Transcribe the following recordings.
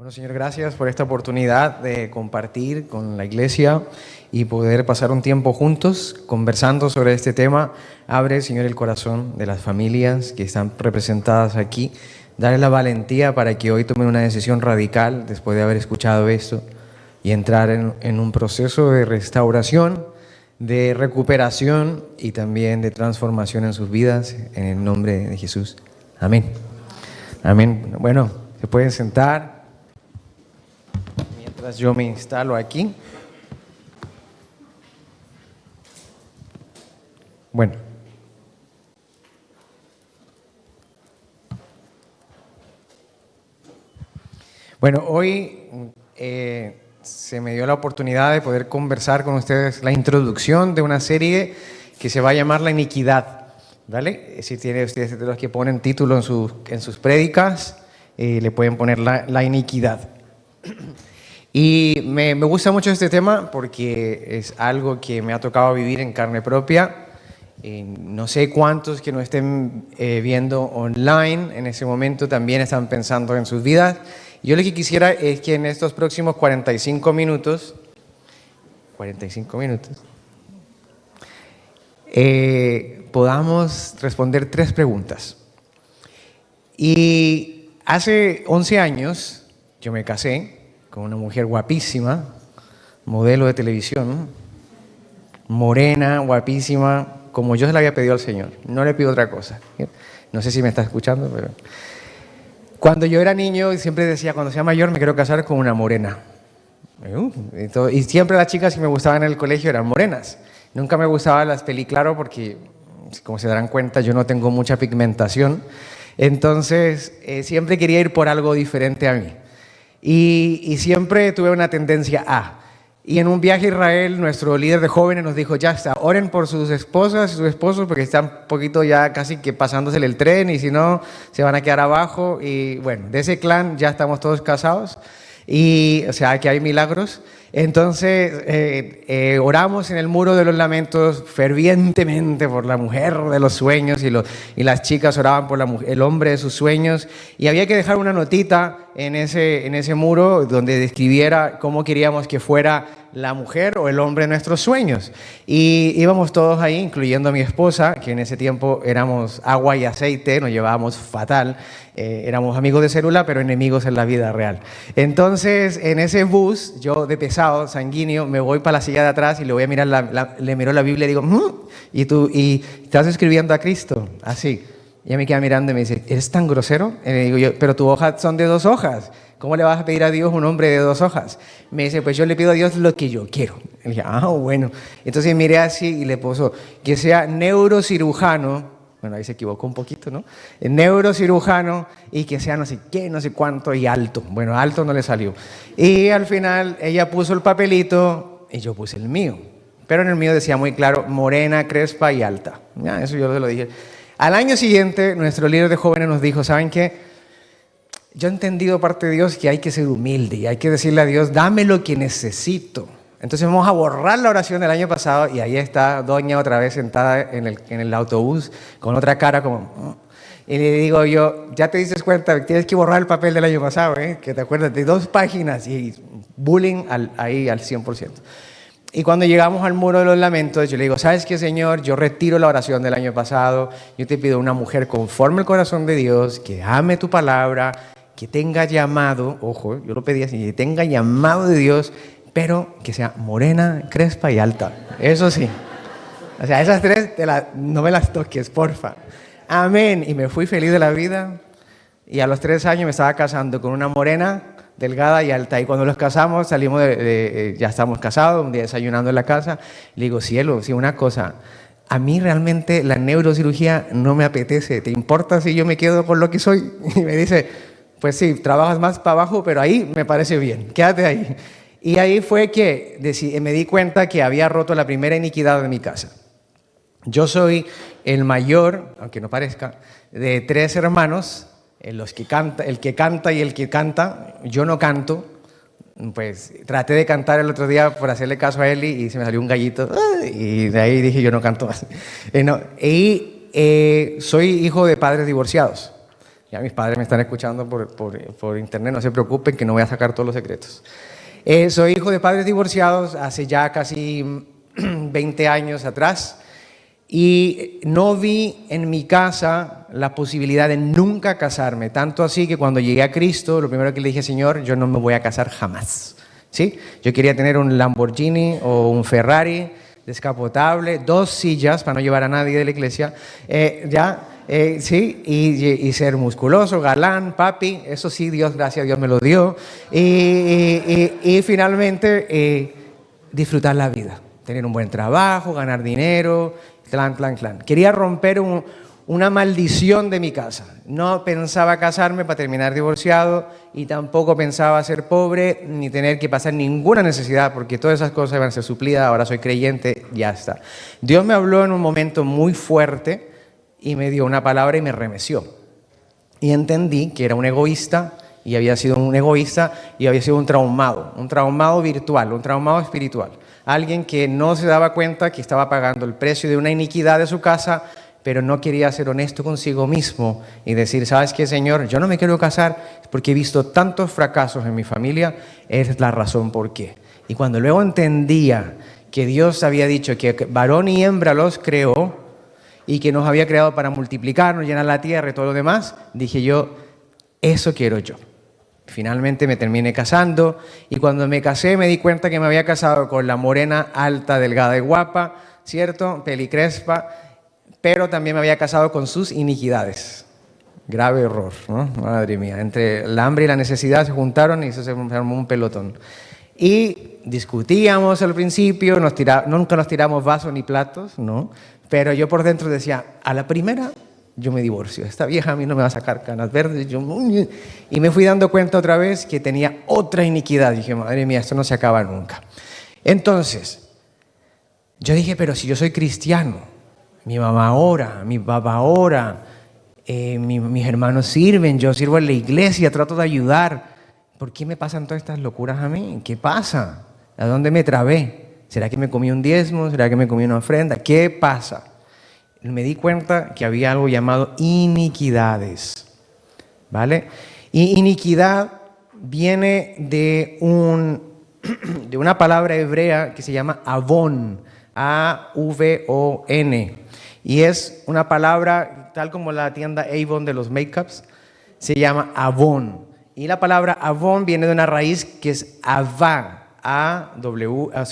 Bueno, Señor, gracias por esta oportunidad de compartir con la iglesia y poder pasar un tiempo juntos conversando sobre este tema. Abre, Señor, el corazón de las familias que están representadas aquí. Dale la valentía para que hoy tomen una decisión radical después de haber escuchado esto y entrar en un proceso de restauración, de recuperación y también de transformación en sus vidas, en el nombre de Jesús. Amén. Amén. Bueno, se pueden sentar mientras yo me instalo aquí. Bueno. Bueno, hoy se me dio la oportunidad de poder conversar con ustedes la introducción de una serie que se va a llamar La Iniquidad. ¿Vale? Si tiene ustedes de los que ponen título en sus prédicas, le pueden poner la iniquidad. Y me gusta mucho este tema porque es algo que me ha tocado vivir en carne propia. No sé cuántos que nos estén viendo online en ese momento también están pensando en sus vidas. Yo lo que quisiera es que en estos próximos 45 minutos, podamos responder 3 preguntas. Y hace 11 años yo me casé con una mujer guapísima, modelo de televisión, morena, guapísima, como yo se la había pedido al Señor. No le pido otra cosa. No sé si me está escuchando, pero cuando yo era niño siempre decía, cuando sea mayor me quiero casar con una morena. Y siempre las chicas que me gustaban en el colegio eran morenas. Nunca me gustaban las claro porque, como se darán cuenta, yo no tengo mucha pigmentación. Entonces, siempre quería ir por algo diferente a mí. Y siempre tuve una tendencia a. Y en un viaje a Israel, nuestro líder de jóvenes nos dijo, ya está, oren por sus esposas y sus esposos porque están un poquito ya casi que pasándosele el tren y si no, se van a quedar abajo. Y bueno, de ese clan ya estamos todos casados. Y, o sea, que hay milagros. Entonces, oramos en el Muro de los Lamentos fervientemente por la mujer de los sueños y las chicas oraban por el hombre de sus sueños. Y había que dejar una notita en ese muro donde describiera cómo queríamos que fuera la mujer o el hombre de nuestros sueños. Y íbamos todos ahí, incluyendo a mi esposa, que en ese tiempo éramos agua y aceite, nos llevábamos fatal. Éramos amigos de célula, pero enemigos en la vida real. Entonces, en ese bus, yo de pesado, sanguíneo, me voy para la silla de atrás y le voy a mirar le miro la Biblia y digo, ¿y estás escribiendo a Cristo? Así. Y ella me queda mirando y me dice, ¿eres tan grosero? Y le digo yo, pero tu hoja son de 2 hojas. ¿Cómo le vas a pedir a Dios un hombre de 2 hojas? Me dice, pues yo le pido a Dios lo que yo quiero. Y le dije, bueno. Entonces miré así y le puso que sea neurocirujano. Bueno, ahí se equivocó un poquito, ¿no? Neurocirujano y que sea no sé qué, no sé cuánto y alto. Bueno, alto no le salió. Y al final ella puso el papelito y yo puse el mío. Pero en el mío decía muy claro, morena, crespa y alta. Ya, eso yo se lo dije. Al año siguiente, nuestro líder de jóvenes nos dijo, ¿saben qué? Yo he entendido parte de Dios que hay que ser humilde y hay que decirle a Dios, dame lo que necesito. Entonces vamos a borrar la oración del año pasado y ahí está doña otra vez sentada en el autobús con otra cara como... Y le digo yo, ya te diste cuenta, tienes que borrar el papel del año pasado, que te acuerdas de 2 páginas y bullying ahí al 100%. Y cuando llegamos al Muro de los Lamentos, yo le digo, ¿sabes qué, Señor? Yo retiro la oración del año pasado, yo te pido una mujer conforme al corazón de Dios, que ame tu palabra, que tenga llamado, ojo, yo lo pedí así, que tenga llamado de Dios, pero que sea morena, crespa y alta. Eso sí. O sea, esas 3 no me las toques, porfa. Amén. Y me fui feliz de la vida. Y a los 3 años me estaba casando con una morena, delgada y alta. Y cuando los casamos, salimos ya estamos casados, un día desayunando en la casa. Le digo, cielo, sí, una cosa. A mí realmente la neurocirugía no me apetece. ¿Te importa si yo me quedo con lo que soy? Y me dice, pues sí, trabajas más para abajo, pero ahí me parece bien. Quédate ahí. Y ahí fue que me di cuenta que había roto la primera iniquidad de mi casa. Yo soy el mayor, aunque no parezca, de 3 hermanos, el que canta y el que canta. Yo no canto, pues traté de cantar el otro día por hacerle caso a Eli y se me salió un gallito y de ahí dije yo no canto más. Soy hijo de padres divorciados. Ya mis padres me están escuchando por internet, no se preocupen que no voy a sacar todos los secretos. Soy hijo de padres divorciados hace ya casi 20 años atrás y no vi en mi casa la posibilidad de nunca casarme, tanto así que cuando llegué a Cristo, lo primero que le dije, Señor, yo no me voy a casar jamás. ¿Sí? Yo quería tener un Lamborghini o un Ferrari descapotable, 2 sillas para no llevar a nadie de la iglesia, sí, y ser musculoso, galán, papi, eso sí, Dios, gracias a Dios me lo dio, y finalmente disfrutar la vida, tener un buen trabajo, ganar dinero, clan. Quería romper una maldición de mi casa. No pensaba casarme para terminar divorciado y tampoco pensaba ser pobre ni tener que pasar ninguna necesidad porque todas esas cosas iban a ser suplidas. Ahora soy creyente, ya está. Dios me habló en un momento muy fuerte y me dio una palabra y me remeció. Y entendí que era un egoísta y había sido un egoísta y había sido un traumado virtual, un traumado espiritual. Alguien que no se daba cuenta que estaba pagando el precio de una iniquidad de su casa, pero no quería ser honesto consigo mismo y decir, ¿sabes qué, Señor? Yo no me quiero casar porque he visto tantos fracasos en mi familia, es la razón por qué. Y cuando luego entendía que Dios había dicho que varón y hembra los creó y que nos había creado para multiplicarnos, llenar la tierra y todo lo demás, dije yo, eso quiero yo. Finalmente me terminé casando y cuando me casé me di cuenta que me había casado con la morena alta, delgada y guapa, ¿cierto? Pelicrespa, pero también me había casado con sus iniquidades. Grave error, ¿no? Madre mía, entre el hambre y la necesidad se juntaron y eso se armó un pelotón. Y discutíamos al principio, nunca nos tiramos vasos ni platos, ¿no? Pero yo por dentro decía, a la primera yo me divorcio, esta vieja a mí no me va a sacar canas verdes. Y me fui dando cuenta otra vez que tenía otra iniquidad. Dije, madre mía, esto no se acaba nunca. Entonces, yo dije, pero si yo soy cristiano, mi mamá ora, mi papá ora, mis hermanos sirven, yo sirvo en la iglesia, trato de ayudar. ¿Por qué me pasan todas estas locuras a mí? ¿Qué pasa? ¿A dónde me trabé? ¿Será que me comí un diezmo? ¿Será que me comí una ofrenda? ¿Qué pasa? Me di cuenta que había algo llamado iniquidades, ¿vale? Y iniquidad viene de una palabra hebrea que se llama avon, A-V-O-N, y es una palabra tal como la tienda Avon de los make-ups, se llama avon. Y la palabra avon viene de una raíz que es avá, A-V-A-H,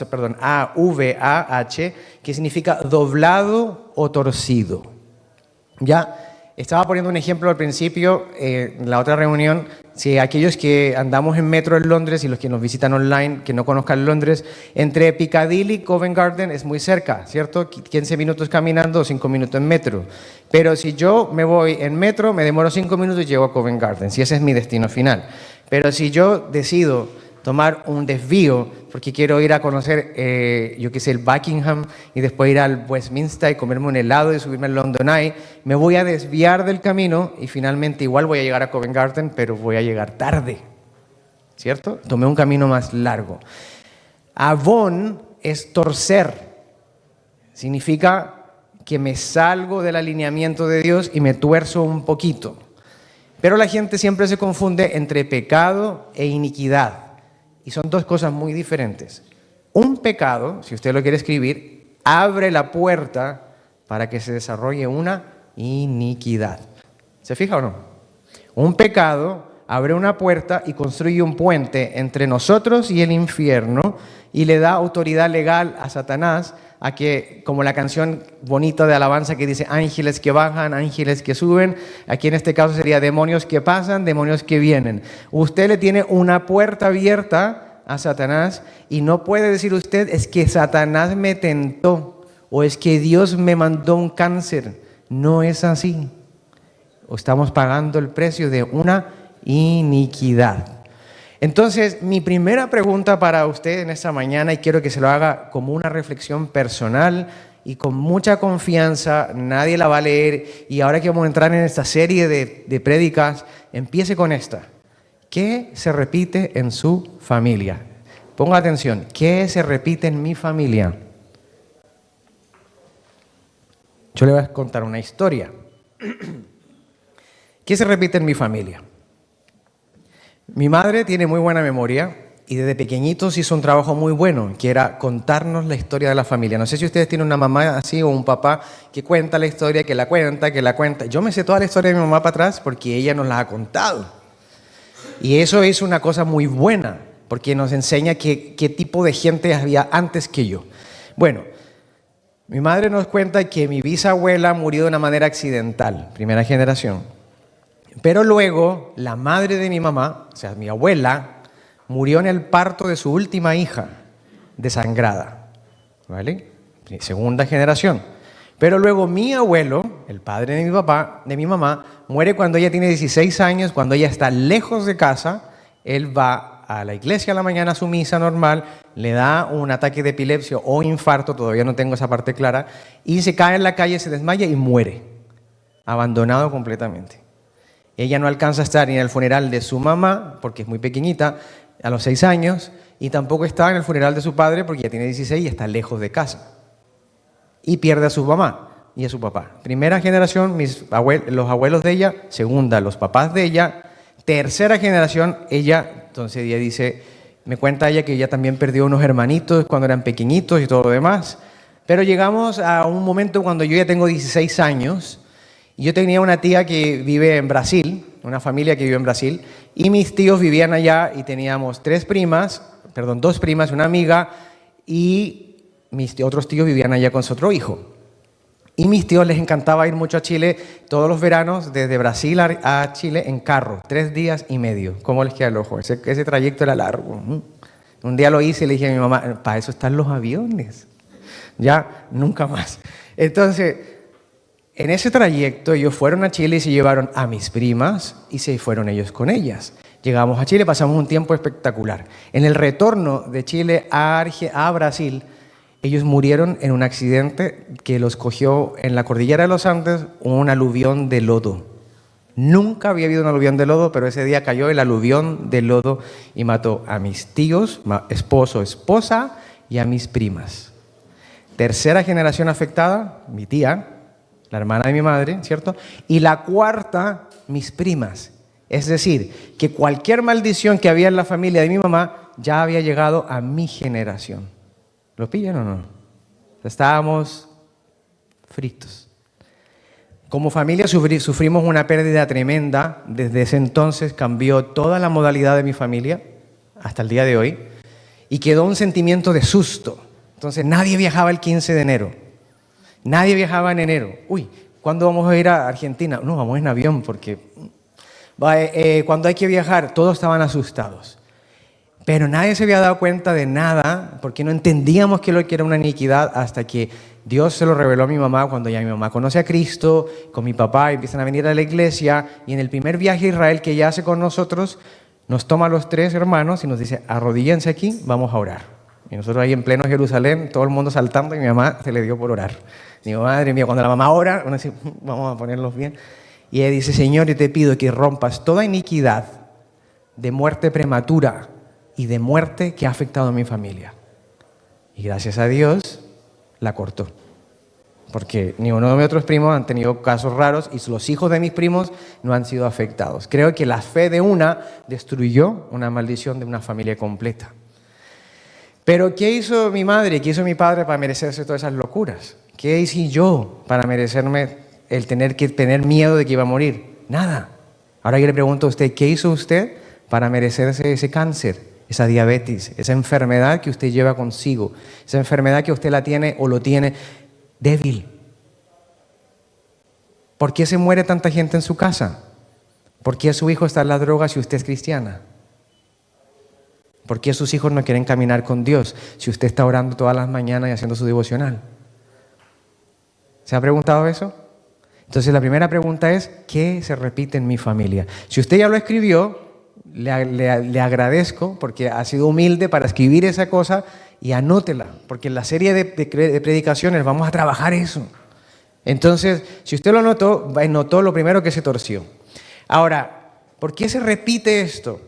que significa doblado o torcido. Ya estaba poniendo un ejemplo al principio, en la otra reunión, si aquellos que andamos en metro en Londres y los que nos visitan online, que no conozcan Londres, entre Piccadilly y Covent Garden es muy cerca, ¿cierto? 15 minutos caminando o 5 minutos en metro. Pero si yo me voy en metro, me demoro 5 minutos y llego a Covent Garden, si ese es mi destino final. Pero si yo decido tomar un desvío, porque quiero ir a conocer, yo qué sé, el Buckingham y después ir al Westminster y comerme un helado y subirme al London Eye, me voy a desviar del camino y finalmente igual voy a llegar a Covent Garden, pero voy a llegar tarde, ¿cierto? Tomé un camino más largo. Avon es torcer, significa que me salgo del alineamiento de Dios y me tuerzo un poquito. Pero la gente siempre se confunde entre pecado e iniquidad. Y son dos cosas muy diferentes. Un pecado, si usted lo quiere escribir, abre la puerta para que se desarrolle una iniquidad. ¿Se fija o no? Un pecado abre una puerta y construye un puente entre nosotros y el infierno y le da autoridad legal a Satanás a que, como la canción bonita de alabanza que dice ángeles que bajan, ángeles que suben, aquí en este caso sería demonios que pasan, demonios que vienen. Usted le tiene una puerta abierta a Satanás y no puede decir usted es que Satanás me tentó o es que Dios me mandó un cáncer. No es así. Estamos pagando el precio de una iniquidad. Entonces, mi primera pregunta para usted en esta mañana, y quiero que se lo haga como una reflexión personal y con mucha confianza, nadie la va a leer, y ahora que vamos a entrar en esta serie de prédicas, empiece con esta. ¿Qué se repite en su familia? Ponga atención, ¿qué se repite en mi familia? Yo le voy a contar una historia. ¿Qué se repite en mi familia? Mi madre tiene muy buena memoria y desde pequeñitos hizo un trabajo muy bueno, que era contarnos la historia de la familia. No sé si ustedes tienen una mamá así o un papá que cuenta la historia, que la cuenta, que la cuenta. Yo me sé toda la historia de mi mamá para atrás porque ella nos la ha contado. Y eso es una cosa muy buena, porque nos enseña qué tipo de gente había antes que yo. Bueno, mi madre nos cuenta que mi bisabuela murió de una manera accidental, primera generación. Pero luego, la madre de mi mamá, o sea, mi abuela, murió en el parto de su última hija, desangrada, ¿vale? Segunda generación. Pero luego mi abuelo, el padre de mi papá, de mi mamá, muere cuando ella tiene 16 años, cuando ella está lejos de casa. Él va a la iglesia a la mañana a su misa normal, le da un ataque de epilepsia o infarto, todavía no tengo esa parte clara, y se cae en la calle, se desmaya y muere, abandonado completamente. Ella no alcanza a estar ni en el funeral de su mamá, porque es muy pequeñita, a los 6 años, y tampoco está en el funeral de su padre, porque ya tiene 16 y está lejos de casa. Y pierde a su mamá y a su papá. Primera generación, los abuelos de ella. Segunda, los papás de ella. Tercera generación, ella, entonces ella dice, me cuenta ella que ella también perdió unos hermanitos cuando eran pequeñitos y todo lo demás. Pero llegamos a un momento cuando yo ya tengo 16 años, y yo tenía una tía que vive en Brasil, una familia que vive en Brasil, y mis tíos vivían allá y teníamos dos primas, una amiga, y mis otros tíos vivían allá con su otro hijo. Y mis tíos les encantaba ir mucho a Chile todos los veranos, desde Brasil a Chile en carro, 3 días y medio. ¿Cómo les queda el ojo? Ese trayecto era largo. Un día lo hice y le dije a mi mamá, para eso están los aviones. Ya, nunca más. Entonces, en ese trayecto ellos fueron a Chile y se llevaron a mis primas y se fueron ellos con ellas. Llegamos a Chile, pasamos un tiempo espectacular. En el retorno de Chile a Brasil, ellos murieron en un accidente que los cogió en la cordillera de los Andes un aluvión de lodo. Nunca había habido un aluvión de lodo, pero ese día cayó el aluvión de lodo y mató a mis tíos, esposo, esposa y a mis primas. Tercera generación afectada, mi tía, la hermana de mi madre, ¿cierto? Y la cuarta, mis primas. Es decir, que cualquier maldición que había en la familia de mi mamá ya había llegado a mi generación. ¿Lo pillan o no? Estábamos fritos. Como familia sufrimos una pérdida tremenda. Desde ese entonces cambió toda la modalidad de mi familia hasta el día de hoy y quedó un sentimiento de susto. Entonces nadie viajaba el 15 de enero. Nadie viajaba en enero. Uy, ¿cuándo vamos a ir a Argentina? No, vamos en avión porque cuando hay que viajar todos estaban asustados. Pero nadie se había dado cuenta de nada porque no entendíamos que lo que era una iniquidad hasta que Dios se lo reveló a mi mamá cuando ya mi mamá conoce a Cristo, con mi papá empiezan a venir a la iglesia y en el primer viaje a Israel que ella hace con nosotros, nos toma a los 3 hermanos y nos dice, arrodíllense aquí, vamos a orar. Y nosotros ahí en pleno Jerusalén, todo el mundo saltando y mi mamá se le dio por orar. Digo, madre mía, cuando la mamá ora, uno dice, vamos a ponerlos bien. Y ella dice, Señor, yo te pido que rompas toda iniquidad de muerte prematura y de muerte que ha afectado a mi familia. Y gracias a Dios la cortó. Porque ni uno de mis otros primos han tenido casos raros y los hijos de mis primos no han sido afectados. Creo que la fe de una destruyó una maldición de una familia completa. Pero ¿qué hizo mi madre? ¿Qué hizo mi padre para merecerse todas esas locuras? ¿Qué hice yo para merecerme el tener que tener miedo de que iba a morir? Nada. Ahora yo le pregunto a usted, ¿qué hizo usted para merecerse ese cáncer? Esa diabetes, esa enfermedad que usted lleva consigo, esa enfermedad que usted la tiene o lo tiene débil. ¿Por qué se muere tanta gente en su casa? ¿Por qué su hijo está en la droga si usted es cristiana? ¿Por qué sus hijos no quieren caminar con Dios si usted está orando todas las mañanas y haciendo su devocional? ¿Se ha preguntado eso? Entonces la primera pregunta es, ¿qué se repite en mi familia? Si usted ya lo escribió, le agradezco porque ha sido humilde para escribir esa cosa y anótela, porque en la serie de predicaciones vamos a trabajar eso. Entonces, si usted lo notó lo primero que se torció. Ahora, ¿por qué se repite esto?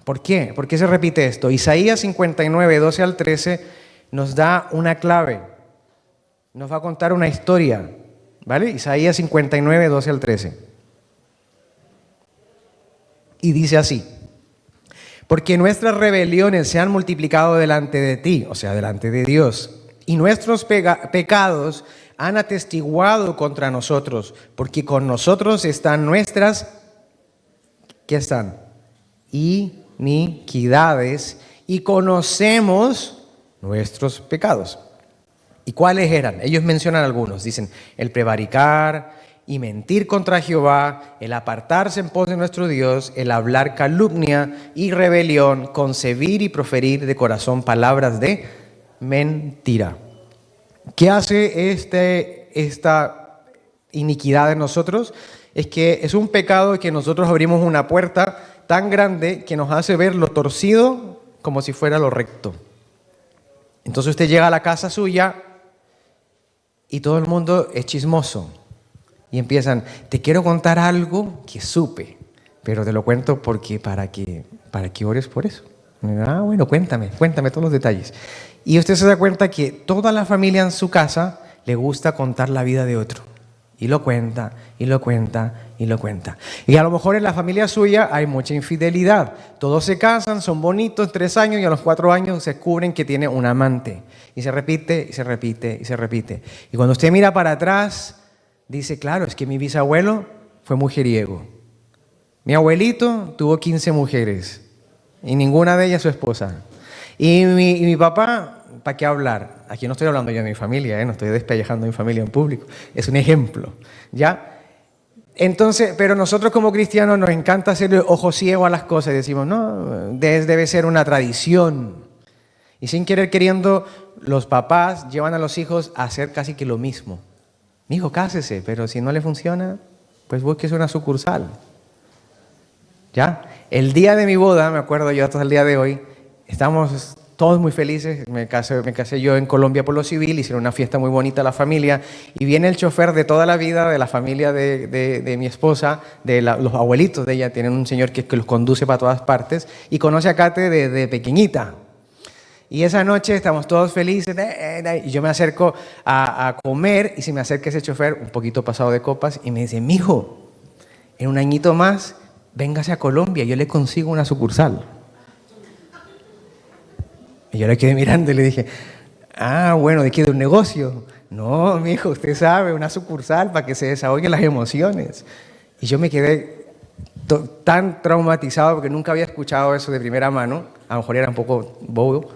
¿Por qué? ¿Por qué se repite esto? Isaías 59, 12 al 13 nos da una clave, nos va a contar una historia, ¿vale? Isaías 59, 12 al 13. Y dice así: porque nuestras rebeliones se han multiplicado delante de ti, o sea, delante de Dios, y nuestros pecados han atestiguado contra nosotros, porque con nosotros están nuestras, ¿qué están? Iniquidades, y conocemos nuestros pecados. ¿Y cuáles eran? Ellos mencionan algunos, dicen: el prevaricar y mentir contra Jehová, el apartarse en pos de nuestro Dios, el hablar calumnia y rebelión, concebir y proferir de corazón palabras de mentira. ¿Qué hace esta iniquidad en nosotros? Es que es un pecado que nosotros abrimos una puerta tan grande que nos hace ver lo torcido como si fuera lo recto. Entonces usted llega a la casa suya y todo el mundo es chismoso. Y empiezan: te quiero contar algo que supe, pero te lo cuento porque para que ores por eso. Ah, bueno, cuéntame todos los detalles. Y usted se da cuenta que toda la familia en su casa le gusta contar la vida de otro. Y lo cuenta, y lo cuenta, y lo cuenta. Y a lo mejor en la familia suya hay mucha infidelidad. Todos se casan, son bonitos, 3 años, y a los 4 años se descubren que tiene un amante. Y se repite, y se repite, y se repite. Y cuando usted mira para atrás, dice: claro, es que mi bisabuelo fue mujeriego. Mi abuelito tuvo 15 mujeres y ninguna de ellas su esposa. Y mi papá, ¿para qué hablar? Aquí no estoy hablando yo de mi familia, no estoy despellejando a mi familia en público. Es un ejemplo, ¿ya? Entonces, pero nosotros como cristianos nos encanta hacerle ojo ciego a las cosas y decimos: no, debe ser una tradición. Y sin querer queriendo, los papás llevan a los hijos a hacer casi que lo mismo. Hijo, cásese, pero si no le funciona, pues búsquese una sucursal. ¿Ya? El día de mi boda, me acuerdo yo hasta el día de hoy, estamos todos muy felices. Me casé yo en Colombia por lo civil, hicieron una fiesta muy bonita a la familia, y viene el chofer de toda la vida de la familia de mi esposa, los abuelitos de ella, tienen un señor que los conduce para todas partes, y conoce a Kate de pequeñita. Y esa noche estamos todos felices, y yo me acerco a comer, y se me acerca ese chofer un poquito pasado de copas y me dice: mijo, en un añito más, véngase a Colombia, yo le consigo una sucursal. Y yo le quedé mirando y le dije: ah, bueno, ¿de qué? ¿De un negocio? No, mijo, usted sabe, una sucursal para que se desahoguen las emociones. Y yo me quedé tan traumatizado porque nunca había escuchado eso de primera mano, a lo mejor era un poco bobo.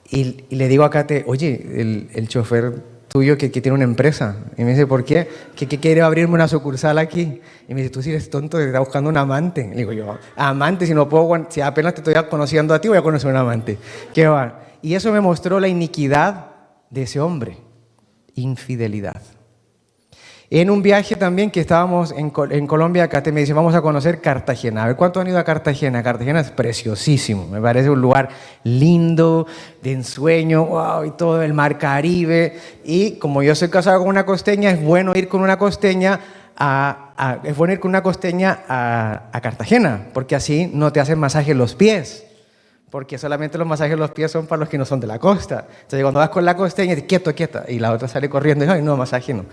Y le digo a Kate: oye, el chofer tuyo que tiene una empresa. Y me dice: ¿por qué? ¿Que quiere abrirme una sucursal aquí? Y me dice: tú si eres tonto, te está buscando un amante. Le digo yo: amante, si apenas te estoy conociendo a ti, voy a conocer un amante. ¿Qué va? Y eso me mostró la iniquidad de ese hombre. Infidelidad. En un viaje también que estábamos en Colombia, Kate me dice: vamos a conocer Cartagena. A ver, ¿cuántos han ido a Cartagena? Cartagena es preciosísimo, me parece un lugar lindo, de ensueño, wow, y todo el mar Caribe. Y como yo soy casado con una costeña, es bueno ir con una costeña a Cartagena, porque así no te hacen masaje en los pies. Porque solamente los masajes en los pies son para los que no son de la costa. Entonces cuando vas con la costeña, dices: quieto, quieta, y la otra sale corriendo y dice: ay, no, masaje no.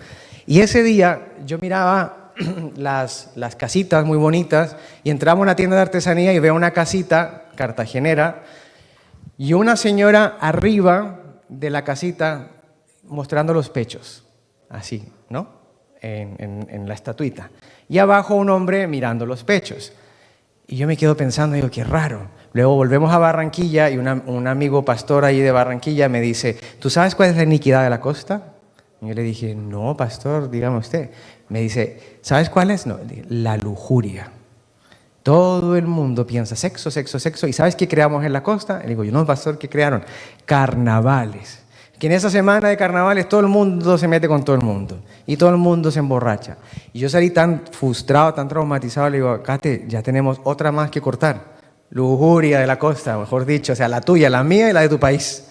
Y ese día yo miraba las casitas muy bonitas y entraba a una tienda de artesanía y veo una casita cartagenera y una señora arriba de la casita mostrando los pechos, así, ¿no? En la estatuita. Y abajo un hombre mirando los pechos. Y yo me quedo pensando, digo: qué raro. Luego volvemos a Barranquilla y un amigo pastor ahí de Barranquilla me dice: ¿tú sabes cuál es la iniquidad de la costa? Y yo le dije: no, pastor, dígame usted. Me dice: ¿sabes cuál es? No, la lujuria. Todo el mundo piensa sexo, sexo, sexo. ¿Y sabes qué creamos en la costa? Le digo yo: no, pastor, ¿qué crearon? Carnavales. Que en esa semana de carnavales todo el mundo se mete con todo el mundo y todo el mundo se emborracha. Y yo salí tan frustrado, tan traumatizado, le digo: Kate, ya tenemos otra más que cortar. Lujuria de la costa, mejor dicho, o sea, la tuya, la mía y la de tu país.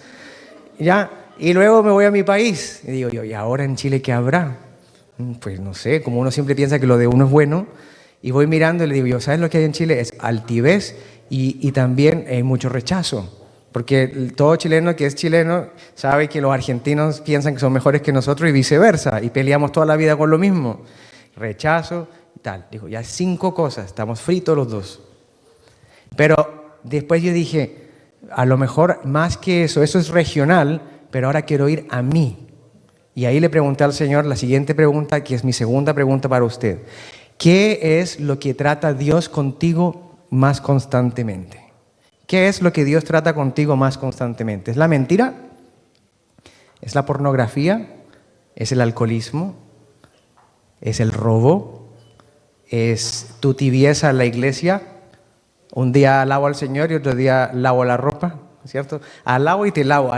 ¿Ya? Y luego me voy a mi país. Y digo yo: ¿y ahora en Chile qué habrá? Pues no sé, como uno siempre piensa que lo de uno es bueno. Y voy mirando y le digo yo: ¿sabes lo que hay en Chile? Es altivez y también mucho rechazo. Porque todo chileno que es chileno sabe que los argentinos piensan que son mejores que nosotros y viceversa. Y peleamos toda la vida con lo mismo. Rechazo y tal. Digo, ya 5 cosas, estamos fritos los dos. Pero después yo dije, a lo mejor más que eso es regional, pero ahora quiero ir a mí. Y ahí le pregunté al Señor la siguiente pregunta, que es mi segunda pregunta para usted. ¿Qué es lo que trata Dios contigo más constantemente? ¿Qué es lo que Dios trata contigo más constantemente? ¿Es la mentira? ¿Es la pornografía? ¿Es el alcoholismo? ¿Es el robo? ¿Es tu tibieza en la iglesia? Un día alabo al Señor y otro día lavo la ropa, ¿cierto? Alabo y te lavo,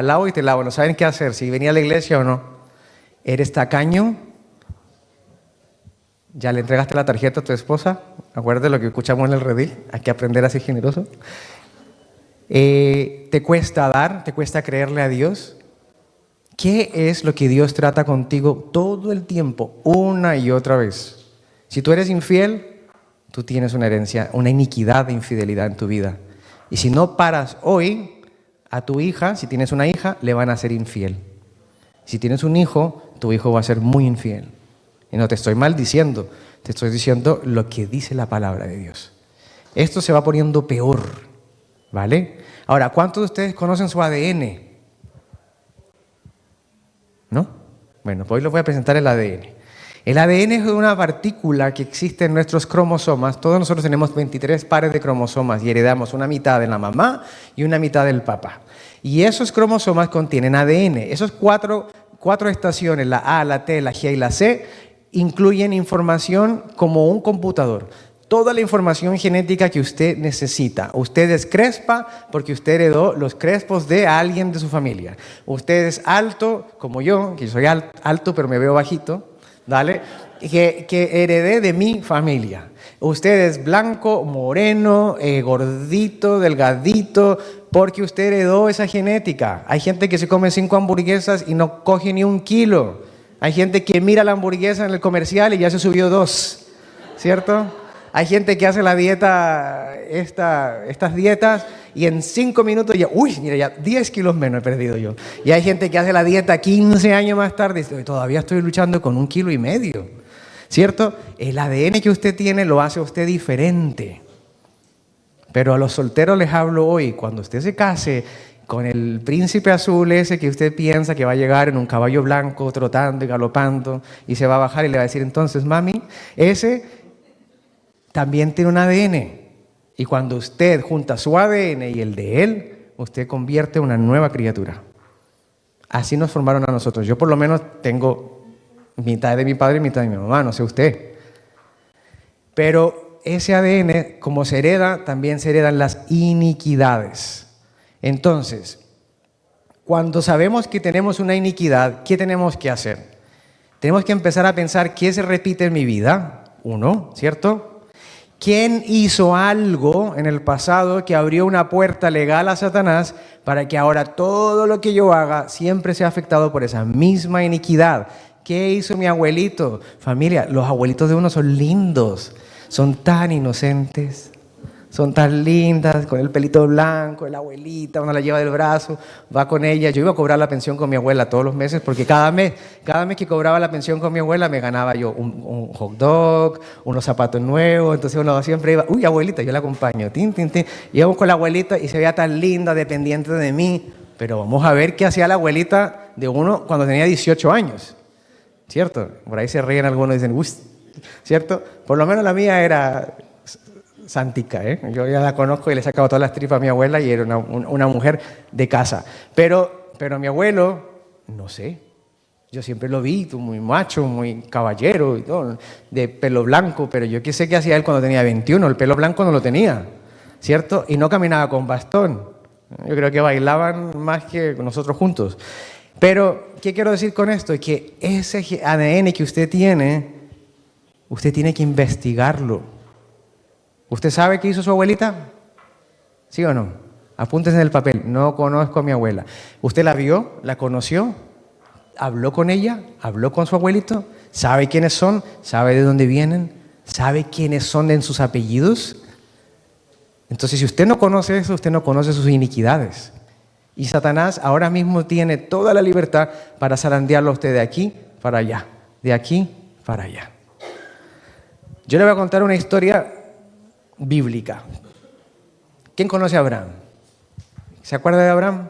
no saben qué hacer, si venía a la iglesia o no. ¿Eres tacaño? ¿Ya le entregaste la tarjeta a tu esposa? Acuérdate lo que escuchamos en el redil, hay que aprender a ser generoso. ¿Te cuesta dar? ¿Te cuesta creerle a Dios? ¿Qué es lo que Dios trata contigo todo el tiempo, una y otra vez? Si tú eres infiel, tú tienes una herencia, una iniquidad de infidelidad en tu vida. Y si no paras hoy, a tu hija, si tienes una hija, le van a ser infiel. Si tienes un hijo, tu hijo va a ser muy infiel. Y no te estoy maldiciendo, te estoy diciendo lo que dice la palabra de Dios. Esto se va poniendo peor, ¿vale? Ahora, ¿cuántos de ustedes conocen su ADN? ¿No? Bueno, pues hoy les voy a presentar el ADN. El ADN es una partícula que existe en nuestros cromosomas. Todos nosotros tenemos 23 pares de cromosomas y heredamos una mitad de la mamá y una mitad del papá. Y esos cromosomas contienen ADN. Esos cuatro estaciones, la A, la T, la G y la C, incluyen información como un computador. Toda la información genética que usted necesita. Usted es crespa porque usted heredó los crespos de alguien de su familia. Usted es alto, como yo, que soy alto pero me veo bajito, ¿vale? Que heredé de mi familia. Usted es blanco, moreno, gordito, delgadito, porque usted heredó esa genética. Hay gente que se come 5 hamburguesas y no coge ni 1 kilo. Hay gente que mira la hamburguesa en el comercial y ya se subió 2, ¿cierto? Hay gente que hace la dieta, estas dietas, y en 5 minutos ya, uy, mira, ya 10 kilos menos he perdido yo. Y hay gente que hace la dieta 15 años más tarde y dice, todavía estoy luchando con 1,5 kilos, ¿cierto? El ADN que usted tiene lo hace a usted diferente. Pero a los solteros les hablo hoy, cuando usted se case con el príncipe azul ese que usted piensa que va a llegar en un caballo blanco, trotando y galopando, y se va a bajar y le va a decir, entonces, mami, ese también tiene un ADN. Y cuando usted junta su ADN y el de él, usted convierte en una nueva criatura. Así nos formaron a nosotros. Yo por lo menos tengo mitad de mi padre y mitad de mi mamá, no sé usted. Pero ese ADN, como se hereda, también se heredan las iniquidades. Entonces, cuando sabemos que tenemos una iniquidad, ¿qué tenemos que hacer? Tenemos que empezar a pensar qué se repite en mi vida. Uno, ¿cierto? ¿Quién hizo algo en el pasado que abrió una puerta legal a Satanás para que ahora todo lo que yo haga siempre sea afectado por esa misma iniquidad? ¿Qué hizo mi abuelito? Familia, los abuelitos de uno son lindos, son tan inocentes. Son tan lindas, con el pelito blanco, la abuelita, uno la lleva del brazo, va con ella. Yo iba a cobrar la pensión con mi abuela todos los meses porque cada mes que cobraba la pensión con mi abuela me ganaba yo un hot dog, unos zapatos nuevos. Entonces uno siempre iba, uy, abuelita, yo la acompaño. Tin, tin, tin. Íbamos con la abuelita y se veía tan linda, dependiente de mí. Pero vamos a ver qué hacía la abuelita de uno cuando tenía 18 años. ¿Cierto? Por ahí se ríen algunos y dicen, uy, ¿cierto? Por lo menos la mía era santica, ¿eh? Yo ya la conozco y le he sacado todas las tripas a mi abuela y era una mujer de casa. Pero mi abuelo, no sé, yo siempre lo vi, muy macho, muy caballero, y todo, de pelo blanco, pero yo qué sé qué hacía él cuando tenía 21, el pelo blanco no lo tenía, ¿cierto? Y no caminaba con bastón. Yo creo que bailaban más que nosotros juntos. Pero, ¿qué quiero decir con esto? Es que ese ADN que usted tiene que investigarlo. ¿Usted sabe qué hizo su abuelita? ¿Sí o no? Apúntese en el papel. No conozco a mi abuela. ¿Usted la vio? ¿La conoció? ¿Habló con ella? ¿Habló con su abuelito? ¿Sabe quiénes son? ¿Sabe de dónde vienen? ¿Sabe quiénes son en sus apellidos? Entonces, si usted no conoce eso, usted no conoce sus iniquidades. Y Satanás ahora mismo tiene toda la libertad para zarandearlo a usted de aquí para allá, de aquí para allá. Yo le voy a contar una historia bíblica. ¿Quién conoce a Abraham? ¿Se acuerda de Abraham?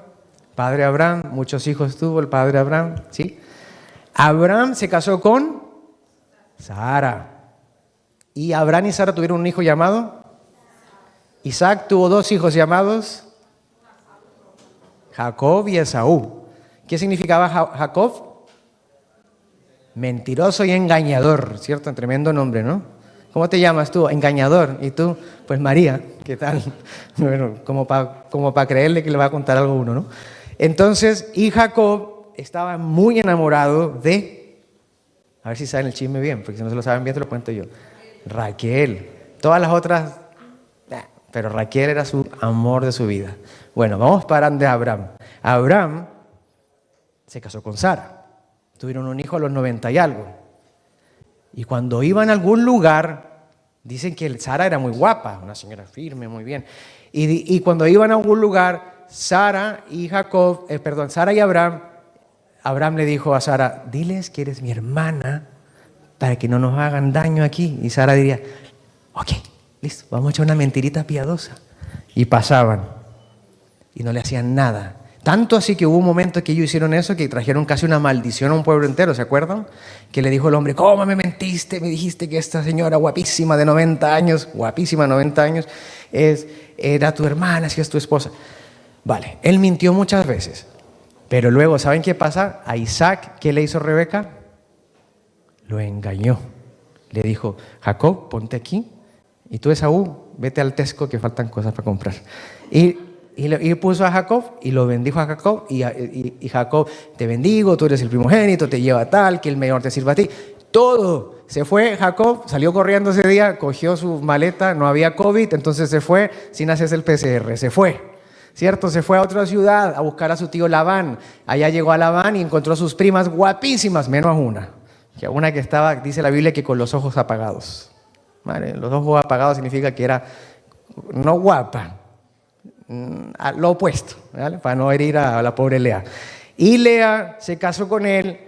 Padre Abraham, muchos hijos tuvo el padre Abraham, ¿sí? Abraham se casó con Sara. Y Abraham y Sara tuvieron un hijo llamado Isaac. Tuvo dos hijos llamados Jacob y Esaú. ¿Qué significaba Jacob? Mentiroso y engañador, ¿cierto? Tremendo nombre, ¿no? ¿Cómo te llamas tú? Engañador. ¿Y tú? Pues María. ¿Qué tal? Bueno, como para creerle que le va a contar algo a uno, ¿no? Entonces, y Jacob estaba muy enamorado de, a ver si saben el chisme bien, porque si no se lo saben bien te lo cuento yo, Raquel. Todas las otras, pero Raquel era su amor de su vida. Bueno, vamos para de Abraham. Abraham se casó con Sara. Tuvieron un hijo a los 90 y algo. Y cuando iban a algún lugar, dicen que Sara era muy guapa, una señora firme, muy bien. Y cuando iban a algún lugar, Sara y Abraham le dijo a Sara, diles que eres mi hermana para que no nos hagan daño aquí. Y Sara diría, ok, listo, vamos a echar una mentirita piadosa. Y pasaban y no le hacían nada. Tanto así que hubo un momento que ellos hicieron eso, que trajeron casi una maldición a un pueblo entero, ¿se acuerdan? Que le dijo el hombre, ¿cómo me mentiste? Me dijiste que esta señora guapísima de 90 años, era tu hermana, si es tu esposa. Vale, él mintió muchas veces, pero luego, ¿saben qué pasa? A Isaac, ¿qué le hizo Rebeca? Lo engañó. Le dijo, Jacob, ponte aquí, y tú, Esaú, vete al Tesco que faltan cosas para comprar. Y puso a Jacob y lo bendijo a Jacob y Jacob, te bendigo, tú eres el primogénito, te lleva tal, que el mejor te sirva a ti. Todo. Se fue Jacob, salió corriendo ese día, cogió su maleta, no había COVID, entonces se fue sin hacerse el PCR, se fue. ¿Cierto? Se fue a otra ciudad a buscar a su tío Labán. Allá llegó a Labán y encontró a sus primas guapísimas, menos una que estaba, dice la Biblia, que con los ojos apagados. ¿Vale? Los ojos apagados significa que era no guapa, lo opuesto, ¿vale? Para no herir a la pobre Lea. Y Lea se casó con él,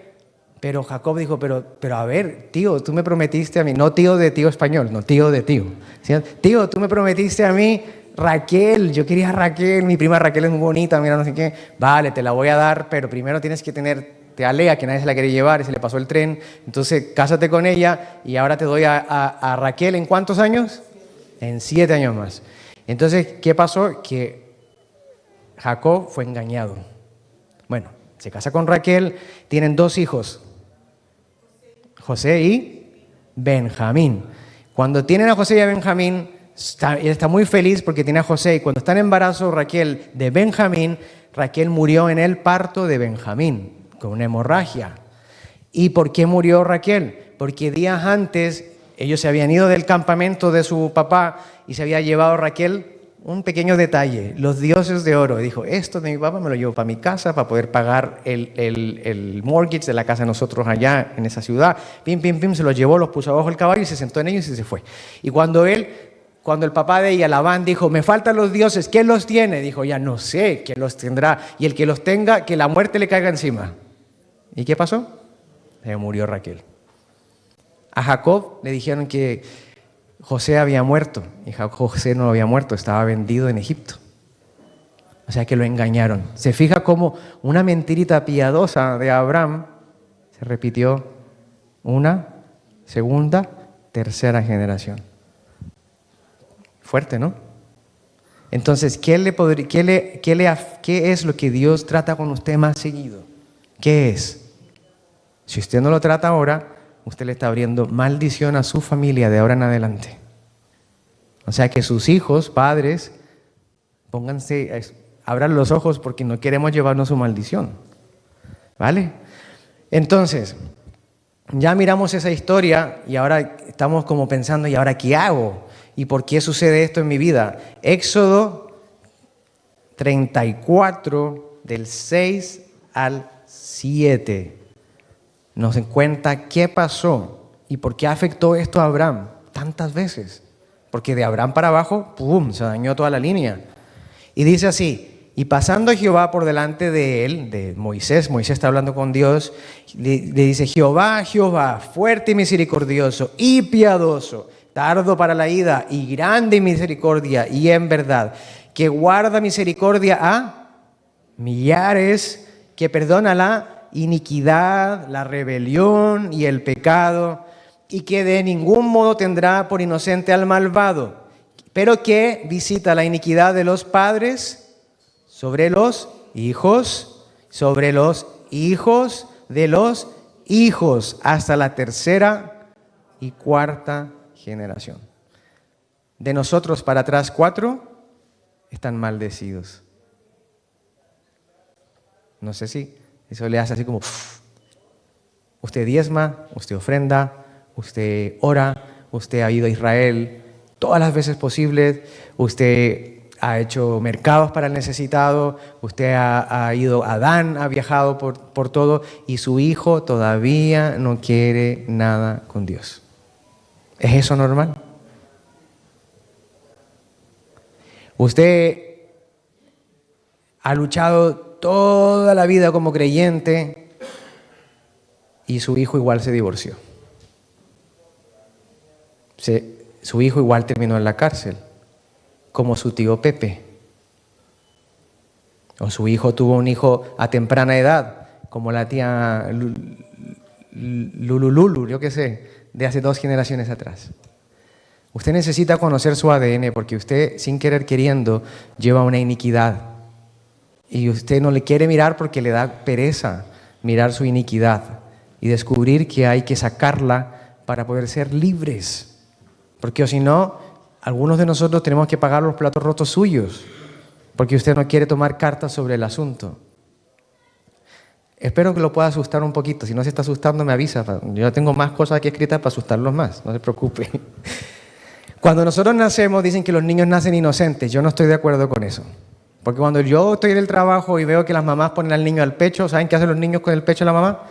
pero Jacob dijo, pero a ver, tío, tú me prometiste a mí, no tío de tío español, no tío de tío. ¿Sí? Tío, tú me prometiste a mí Raquel, yo quería a Raquel, mi prima Raquel es muy bonita, mira, no sé qué. Vale, te la voy a dar, pero primero tienes que tenerte a Lea, que nadie se la quería llevar y se le pasó el tren. Entonces, cásate con ella y ahora te doy a Raquel, ¿en cuántos años? En 7 años más. Entonces, ¿qué pasó? Que Jacob fue engañado. Bueno, se casa con Raquel, tienen 2 hijos, José y Benjamín. Cuando tienen a José y a Benjamín, él está muy feliz porque tiene a José, y cuando está en embarazo Raquel de Benjamín, Raquel murió en el parto de Benjamín con una hemorragia. ¿Y por qué murió Raquel? Porque días antes ellos se habían ido del campamento de su papá y se había llevado Raquel un pequeño detalle, los dioses de oro. Dijo, esto de mi papá me lo llevo para mi casa para poder pagar el mortgage de la casa de nosotros allá en esa ciudad. Pim, pim, pim, se los llevó, los puso abajo del caballo y se sentó en ellos y se fue. Y cuando el papá de ella, Labán, dijo, me faltan los dioses, ¿quién los tiene? Dijo, ya no sé quién los tendrá. Y el que los tenga, que la muerte le caiga encima. ¿Y qué pasó? Se murió Raquel. A Jacob le dijeron que José había muerto. Y José no había muerto, estaba vendido en Egipto. O sea que lo engañaron. Se fija cómo una mentirita piadosa de Abraham se repitió una, segunda, tercera generación. Fuerte, ¿no? Entonces, ¿qué es lo que Dios trata con usted más seguido? ¿Qué es? Si usted no lo trata ahora, usted le está abriendo maldición a su familia de ahora en adelante. O sea que sus hijos, padres, abran los ojos porque no queremos llevarnos su maldición. ¿Vale? Entonces, ya miramos esa historia y ahora estamos como pensando, ¿y ahora qué hago? ¿Y por qué sucede esto en mi vida? Éxodo 34, del 6 al 7. Nos cuenta qué pasó y por qué afectó esto a Abraham tantas veces. Porque de Abraham para abajo, ¡pum!, se dañó toda la línea. Y dice así, y pasando Jehová por delante de él, de Moisés está hablando con Dios, le dice, Jehová, Jehová, fuerte y misericordioso y piadoso, tardo para la ira y grande en misericordia y en verdad, que guarda misericordia a millares, que perdona la iniquidad, la rebelión y el pecado, y que de ningún modo tendrá por inocente al malvado, pero que visita la iniquidad de los padres sobre los hijos, sobre los hijos de los hijos, hasta la tercera y cuarta generación. De nosotros para atrás 4 están maldecidos. No sé si eso le hace así como, usted diezma, usted ofrenda, usted ora, usted ha ido a Israel todas las veces posibles, usted ha hecho mercados para el necesitado, usted ha ido a Dan, ha viajado por todo, y su hijo todavía no quiere nada con Dios. ¿Es eso normal? Usted ha luchado toda la vida como creyente y su hijo igual se divorció. Su hijo igual terminó en la cárcel, como su tío Pepe. O su hijo tuvo un hijo a temprana edad, como la tía Lulululu, yo qué sé, de hace 2 generaciones atrás. Usted necesita conocer su ADN porque usted, sin querer queriendo, lleva una iniquidad. Y usted no le quiere mirar porque le da pereza mirar su iniquidad y descubrir que hay que sacarla para poder ser libres. Porque o si no, algunos de nosotros tenemos que pagar los platos rotos suyos, porque usted no quiere tomar cartas sobre el asunto. Espero que lo pueda asustar un poquito. Si no se está asustando, me avisa. Yo tengo más cosas aquí escritas para asustarlos más, no se preocupe. Cuando nosotros nacemos, dicen que los niños nacen inocentes. Yo no estoy de acuerdo con eso. Porque cuando yo estoy en el trabajo y veo que las mamás ponen al niño al pecho, ¿saben qué hacen los niños con el pecho de la mamá?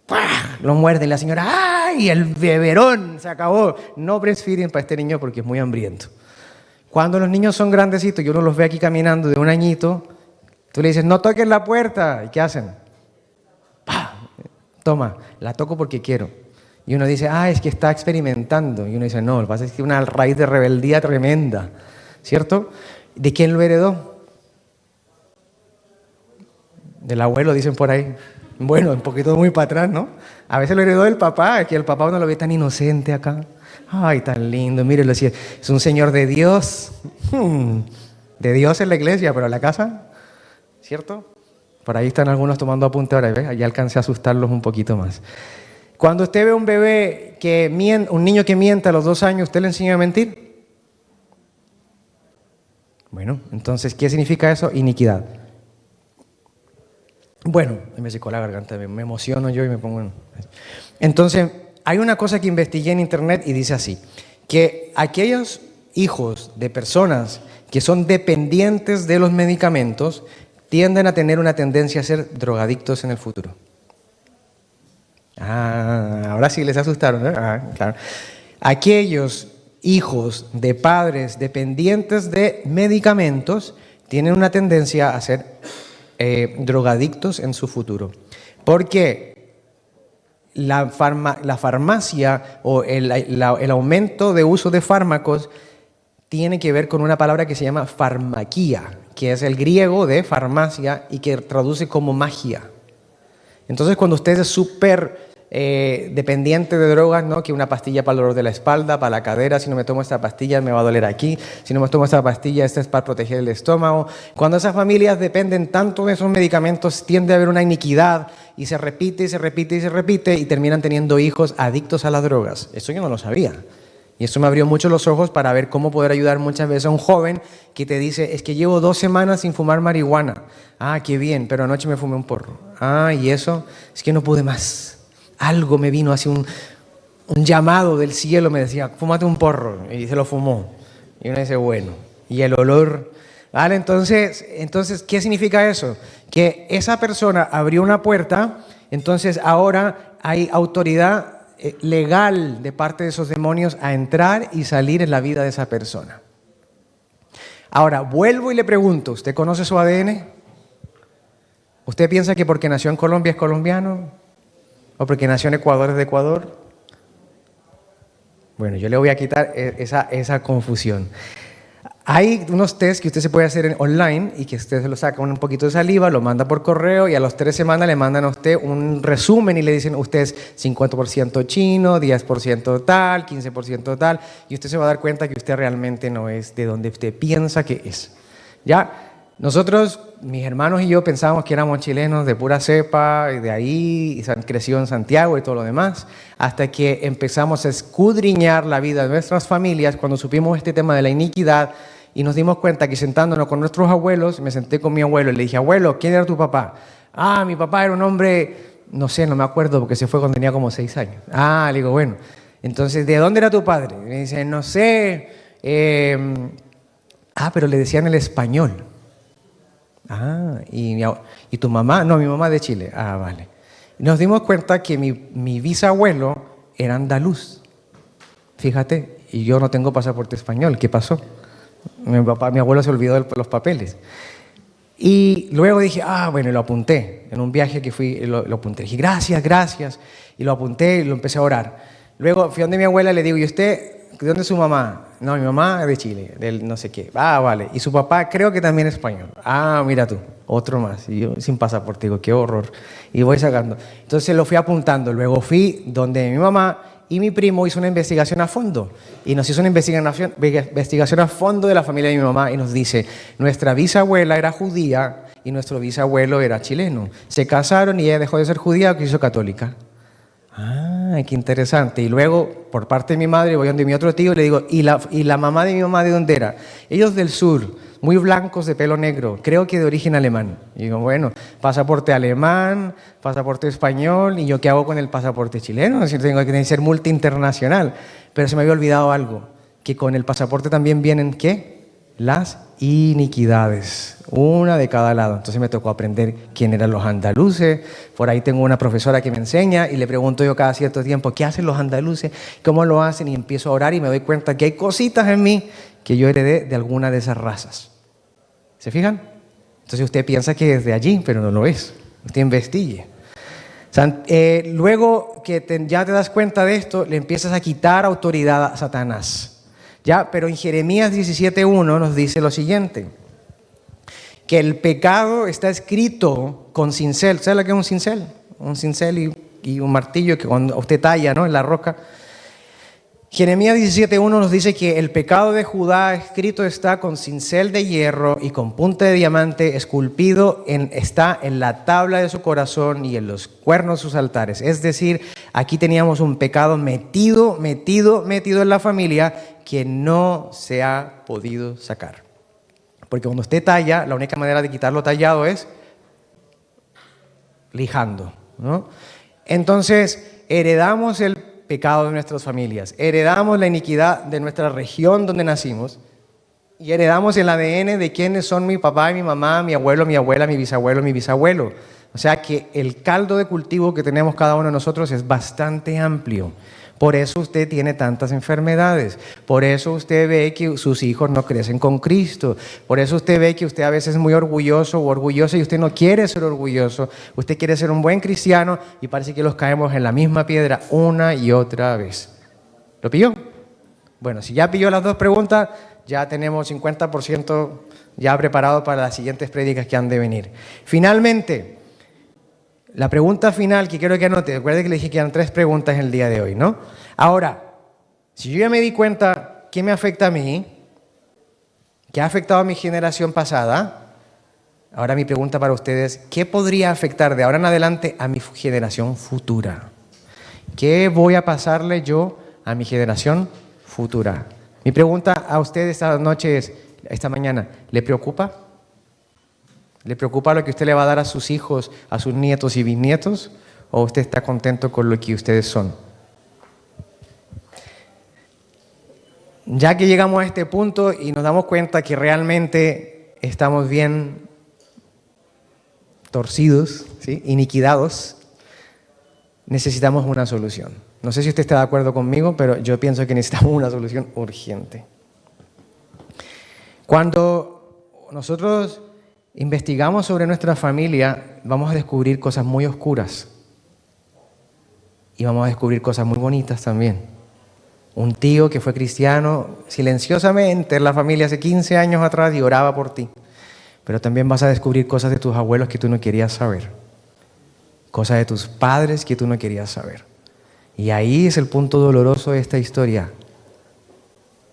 ¡Pah! Lo muerden. La señora, ¡ay! El beberón se acabó. No breastfeeding para este niño porque es muy hambriento. Cuando los niños son grandecitos y uno los ve aquí caminando de un añito, tú le dices, no toques la puerta. ¿Y qué hacen? ¡Pah! Toma, la toco porque quiero. Y uno dice, es que está experimentando. Y uno dice, no, lo que pasa es que una raíz de rebeldía tremenda. ¿Cierto? ¿De quién lo heredó? Del abuelo, dicen por ahí. Bueno, un poquito muy para atrás, ¿no? A veces lo heredó del papá, que el papá uno lo ve tan inocente acá. Ay, tan lindo, mírelo, si es un señor de Dios. De Dios en la iglesia, pero en la casa, ¿cierto? Por ahí están algunos tomando apunte ahora, ¿ves? Ya alcancé a asustarlos un poquito más. Cuando usted ve un bebé que miente, un niño que miente a los 2 años, ¿usted le enseña a mentir? Bueno, entonces, ¿qué significa eso? Iniquidad. Bueno, me secó la garganta, me emociono yo y me pongo... Entonces, hay una cosa que investigué en internet y dice así, que aquellos hijos de personas que son dependientes de los medicamentos tienden a tener una tendencia a ser drogadictos en el futuro. Ahora sí les asustaron, ¿eh? Claro. Aquellos hijos de padres dependientes de medicamentos tienen una tendencia a ser drogadictos en su futuro. Porque la farmacia o el aumento de uso de fármacos tiene que ver con una palabra que se llama farmaquía, que es el griego de farmacia y que traduce como magia. Entonces, cuando usted es súper dependiente de drogas, ¿no? Que una pastilla para el dolor de la espalda, para la cadera, si no me tomo esta pastilla me va a doler aquí, si no me tomo esta pastilla, esta es para proteger el estómago. Cuando esas familias dependen tanto de esos medicamentos, tiende a haber una iniquidad y se repite y se repite y se repite y terminan teniendo hijos adictos a las drogas. Eso yo no lo sabía. Y eso me abrió mucho los ojos para ver cómo poder ayudar muchas veces a un joven que te dice, es que llevo 2 semanas sin fumar marihuana. Qué bien, pero anoche me fumé un porro. Y eso, es que no pude más. Algo me vino así, un llamado del cielo, me decía, fúmate un porro. Y se lo fumó. Y uno dice, bueno, y el olor. ¿Vale? Entonces, ¿qué significa eso? Que esa persona abrió una puerta, entonces ahora hay autoridad legal de parte de esos demonios a entrar y salir en la vida de esa persona. Ahora, vuelvo y le pregunto, ¿usted conoce su ADN? ¿Usted piensa que porque nació en Colombia es colombiano? ¿O porque nació en Ecuador es de Ecuador? Bueno, yo le voy a quitar esa confusión. Hay unos test que usted se puede hacer online y que usted se lo saca un poquito de saliva, lo manda por correo y a las 3 semanas le mandan a usted un resumen y le dicen usted es 50% chino, 10% tal, 15% tal, y usted se va a dar cuenta que usted realmente no es de donde usted piensa que es. ¿Ya? Nosotros, mis hermanos y yo, pensábamos que éramos chilenos de pura cepa, y de ahí creció en Santiago y todo lo demás, hasta que empezamos a escudriñar la vida de nuestras familias cuando supimos este tema de la iniquidad y nos dimos cuenta que sentándonos con nuestros abuelos, me senté con mi abuelo y le dije, abuelo, ¿quién era tu papá? Ah, mi papá era un hombre, no sé, no me acuerdo porque se fue cuando tenía como 6 años. Ah, le digo, bueno, entonces, ¿de dónde era tu padre? Me dice, no sé, pero le decían el español. Ah, ¿y tu mamá? No, mi mamá de Chile. Ah, vale. Y nos dimos cuenta que mi bisabuelo era andaluz. Fíjate, y yo no tengo pasaporte español. ¿Qué pasó? Mi abuelo se olvidó de los papeles. Y luego dije, bueno, y lo apunté. En un viaje que fui, lo apunté. Dije, gracias, gracias. Y lo apunté y lo empecé a orar. Luego fui donde mi abuela y le digo, ¿y usted, de dónde es su mamá? No, mi mamá es de Chile, del no sé qué. Ah, vale. Y su papá creo que también es español. Ah, mira tú, otro más. Y yo sin pasaporte, digo, qué horror. Y voy sacando. Entonces lo fui apuntando. Luego fui donde mi mamá y mi primo hizo una investigación a fondo. Y nos hizo una investigación a fondo de la familia de mi mamá y nos dice, nuestra bisabuela era judía y nuestro bisabuelo era chileno. Se casaron y ella dejó de ser judía y se hizo católica. Ah, qué interesante. Y luego, por parte de mi madre, voy donde mi otro tío y le digo, ¿y la mamá de mi mamá de dónde era? Ellos del sur, muy blancos, de pelo negro, creo que de origen alemán. Y digo, bueno, pasaporte alemán, pasaporte español, ¿y yo qué hago con el pasaporte chileno? Es decir, tengo que ser multi-internacional. Pero se me había olvidado algo, que con el pasaporte también vienen, ¿qué? Las iniquidades, una de cada lado. Entonces me tocó aprender quién eran los andaluces. Por ahí tengo una profesora que me enseña y le pregunto yo cada cierto tiempo, ¿qué hacen los andaluces? ¿Cómo lo hacen? Y empiezo a orar y me doy cuenta que hay cositas en mí que yo heredé de alguna de esas razas. ¿Se fijan? Entonces usted piensa que es de allí, pero no lo es. Usted investigue. Luego que ya te das cuenta de esto, le empiezas a quitar autoridad a Satanás. ¿Ya? Pero en Jeremías 17:1 nos dice lo siguiente, que el pecado está escrito con cincel. ¿Sabe lo que es un cincel? Un cincel y un martillo que cuando usted talla, ¿no?, en la roca. Jeremías 17:1 nos dice que el pecado de Judá escrito está con cincel de hierro y con punta de diamante esculpido está en la tabla de su corazón y en los cuernos de sus altares. Es decir, aquí teníamos un pecado metido en la familia que no se ha podido sacar. Porque cuando usted talla, la única manera de quitarlo tallado es lijando, ¿no? Entonces, heredamos el pecado de nuestras familias, heredamos la iniquidad de nuestra región donde nacimos y heredamos el ADN de quiénes son mi papá y mi mamá, mi abuelo, mi abuela, mi bisabuelo. O sea que el caldo de cultivo que tenemos cada uno de nosotros es bastante amplio. Por eso usted tiene tantas enfermedades, por eso usted ve que sus hijos no crecen con Cristo, por eso usted ve que usted a veces es muy orgulloso o orgullosa y usted no quiere ser orgulloso, usted quiere ser un buen cristiano y parece que los caemos en la misma piedra una y otra vez. ¿Lo pilló? Bueno, si ya pilló las dos preguntas, ya tenemos 50% ya preparado para las siguientes prédicas que han de venir. Finalmente, la pregunta final que quiero que anote, recuerde que le dije que eran 3 preguntas en el día de hoy, ¿no? Ahora, si yo ya me di cuenta qué me afecta a mí, qué ha afectado a mi generación pasada, ahora mi pregunta para ustedes, ¿qué podría afectar de ahora en adelante a mi generación futura? ¿Qué voy a pasarle yo a mi generación futura? Mi pregunta a ustedes esta noche es, esta mañana, ¿le preocupa? ¿Le preocupa lo que usted le va a dar a sus hijos, a sus nietos y bisnietos? ¿O usted está contento con lo que ustedes son? Ya que llegamos a este punto y nos damos cuenta que realmente estamos bien torcidos, ¿sí?, iniquidados, necesitamos una solución. No sé si usted está de acuerdo conmigo, pero yo pienso que necesitamos una solución urgente. Cuando nosotros investigamos sobre nuestra familia, vamos a descubrir cosas muy oscuras y vamos a descubrir cosas muy bonitas también. un tío que fue cristiano silenciosamente en la familia hace 15 años atrás y oraba por ti. Pero también vas a descubrir cosas de tus abuelos que tú no querías saber. Cosas de tus padres que tú no querías saber. Y ahí es el punto doloroso de esta historia.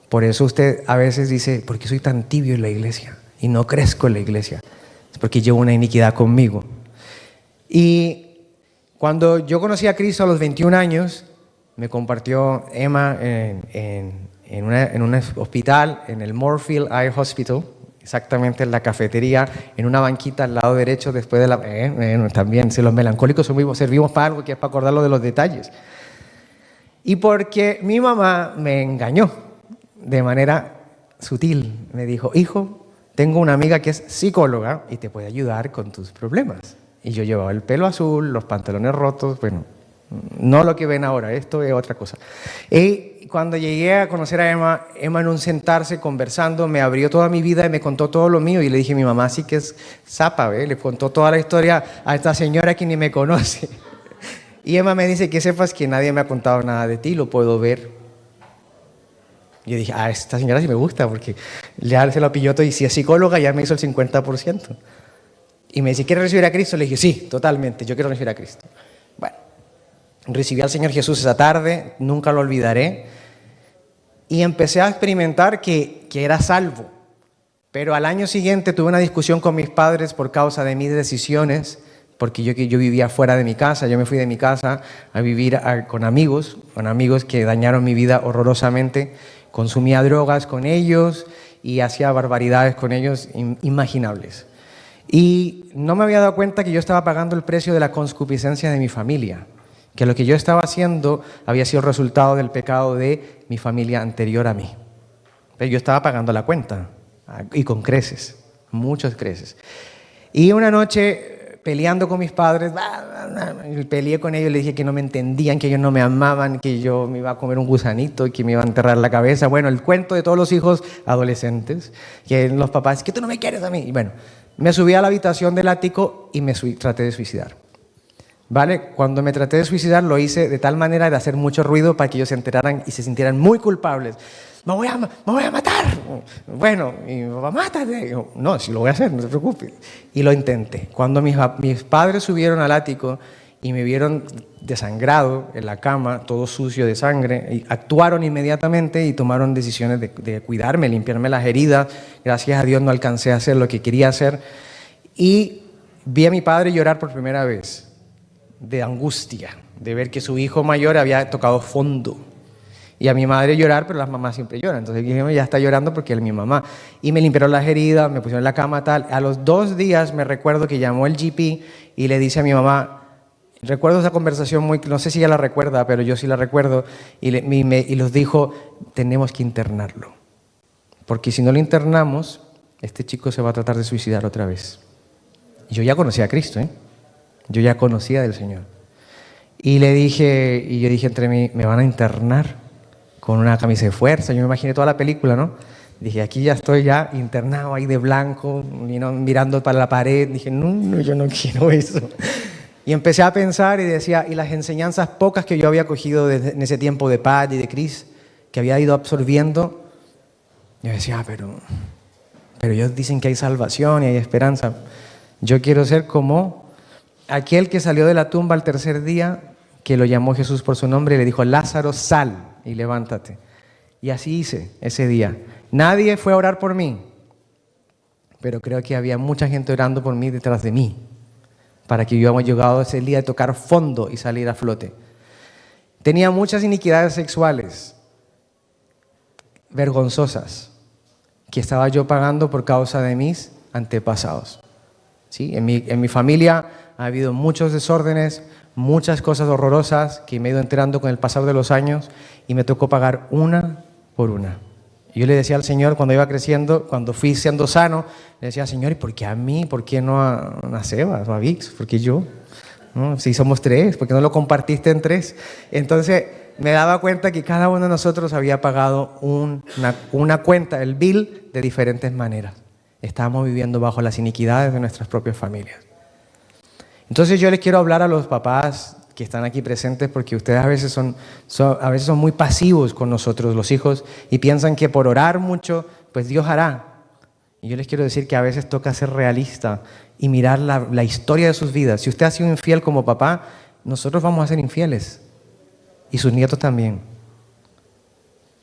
Por eso usted a veces dice, ¿por qué soy tan tibio en la iglesia? Y no crezco en la iglesia. Es porque llevo una iniquidad conmigo. Y cuando yo conocí a Cristo a los 21 años, me compartió Emma en un hospital, en el Moorfield Eye Hospital, exactamente en la cafetería, en una banquita al lado derecho después de la... también, si los melancólicos servimos para algo que es para acordarlo de los detalles. Y porque mi mamá me engañó de manera sutil, me dijo, hijo, tengo una amiga que es psicóloga y te puede ayudar con tus problemas. Y yo llevaba el pelo azul, los pantalones rotos, bueno, no lo que ven ahora, esto es otra cosa. Y cuando llegué a conocer a Emma en un sentarse conversando, me abrió toda mi vida y me contó todo lo mío. Y le dije, mi mamá sí que es zapa, ¿ve? Le contó toda la historia a esta señora que ni me conoce. Y Emma me dice, que sepas que nadie me ha contado nada de ti, lo puedo ver. Yo dije, esta señora sí me gusta, porque ya se lo pilló todo y si es psicóloga ya me hizo el 50%. Y me dice, ¿quieres recibir a Cristo? Le dije, sí, totalmente, yo quiero recibir a Cristo. Bueno, recibí al Señor Jesús esa tarde, nunca lo olvidaré. Y empecé a experimentar que era salvo. Pero al año siguiente tuve una discusión con mis padres por causa de mis decisiones, porque yo vivía fuera de mi casa, yo me fui de mi casa a vivir con amigos que dañaron mi vida horrorosamente. Consumía drogas con ellos y hacía barbaridades con ellos imaginables. Y no me había dado cuenta que yo estaba pagando el precio de la concupiscencia de mi familia, que lo que yo estaba haciendo había sido el resultado del pecado de mi familia anterior a mí. Pero yo estaba pagando la cuenta, y con creces, muchos creces. Y una noche, peleando con mis padres, peleé con ellos, les dije que no me entendían, que ellos no me amaban, que yo me iba a comer un gusanito y que me iba a enterrar la cabeza. Bueno, el cuento de todos los hijos adolescentes, que los papás, que tú no me quieres a mí. Y bueno, me subí a la habitación del ático y traté de suicidar. ¿Vale? Cuando me traté de suicidar lo hice de tal manera de hacer mucho ruido para que ellos se enteraran y se sintieran muy culpables. Me voy a matar. Bueno, y mi papá, mátate. Yo, no, sí lo voy a hacer, no te preocupes. Y lo intenté. Cuando mis padres subieron al ático y me vieron desangrado en la cama, todo sucio de sangre, y actuaron inmediatamente y tomaron decisiones de cuidarme, limpiarme las heridas. Gracias a Dios no alcancé a hacer lo que quería hacer. Y vi a mi padre llorar por primera vez, de angustia, de ver que su hijo mayor había tocado fondo. Y a mi madre llorar, pero las mamás siempre lloran. Entonces dije, ya está llorando porque él es mi mamá. Y me limpiaron las heridas, me pusieron en la cama, tal. A los 2 días me recuerdo que llamó el GP y le dice a mi mamá, recuerdo esa conversación no sé si ella la recuerda, pero yo sí la recuerdo, y los dijo, tenemos que internarlo. Porque si no lo internamos, este chico se va a tratar de suicidar otra vez. Y yo ya conocía a Cristo, ¿eh? Yo ya conocía del Señor. Y yo dije entre mí, me van a internar con una camisa de fuerza. Yo me imaginé toda la película, ¿no? Dije, aquí ya estoy ya internado ahí de blanco, mirando para la pared. Dije, no, yo no quiero eso. Y empecé a pensar y decía, y las enseñanzas pocas que yo había cogido en ese tiempo de Pat y de Chris, que había ido absorbiendo, yo decía, pero ellos dicen que hay salvación y hay esperanza. Yo quiero ser como aquel que salió de la tumba al 3er día, que lo llamó Jesús por su nombre y le dijo, Lázaro, sal y levántate. Y así hice ese día. Nadie fue a orar por mí, pero creo que había mucha gente orando por mí detrás de mí, para que yo haya llegado ese día de tocar fondo y salir a flote. Tenía muchas iniquidades sexuales, vergonzosas, que estaba yo pagando por causa de mis antepasados. ¿Sí? En mi familia ha habido muchos desórdenes, muchas cosas horrorosas que me he ido enterando con el pasar de los años y me tocó pagar una por una. Y yo le decía al Señor cuando iba creciendo, cuando fui siendo sano, le decía, Señor, ¿y por qué a mí? ¿Por qué no a Sebas o a Vix? ¿Por qué yo? ¿No? Si somos 3, ¿por qué no lo compartiste en 3? Entonces me daba cuenta que cada uno de nosotros había pagado una cuenta, el bill, de diferentes maneras. Estábamos viviendo bajo las iniquidades de nuestras propias familias. Entonces yo les quiero hablar a los papás que están aquí presentes, porque ustedes a veces son muy pasivos con nosotros, los hijos, y piensan que por orar mucho, pues Dios hará. Y yo les quiero decir que a veces toca ser realista y mirar la historia de sus vidas. Si usted ha sido infiel como papá, nosotros vamos a ser infieles. Y sus nietos también.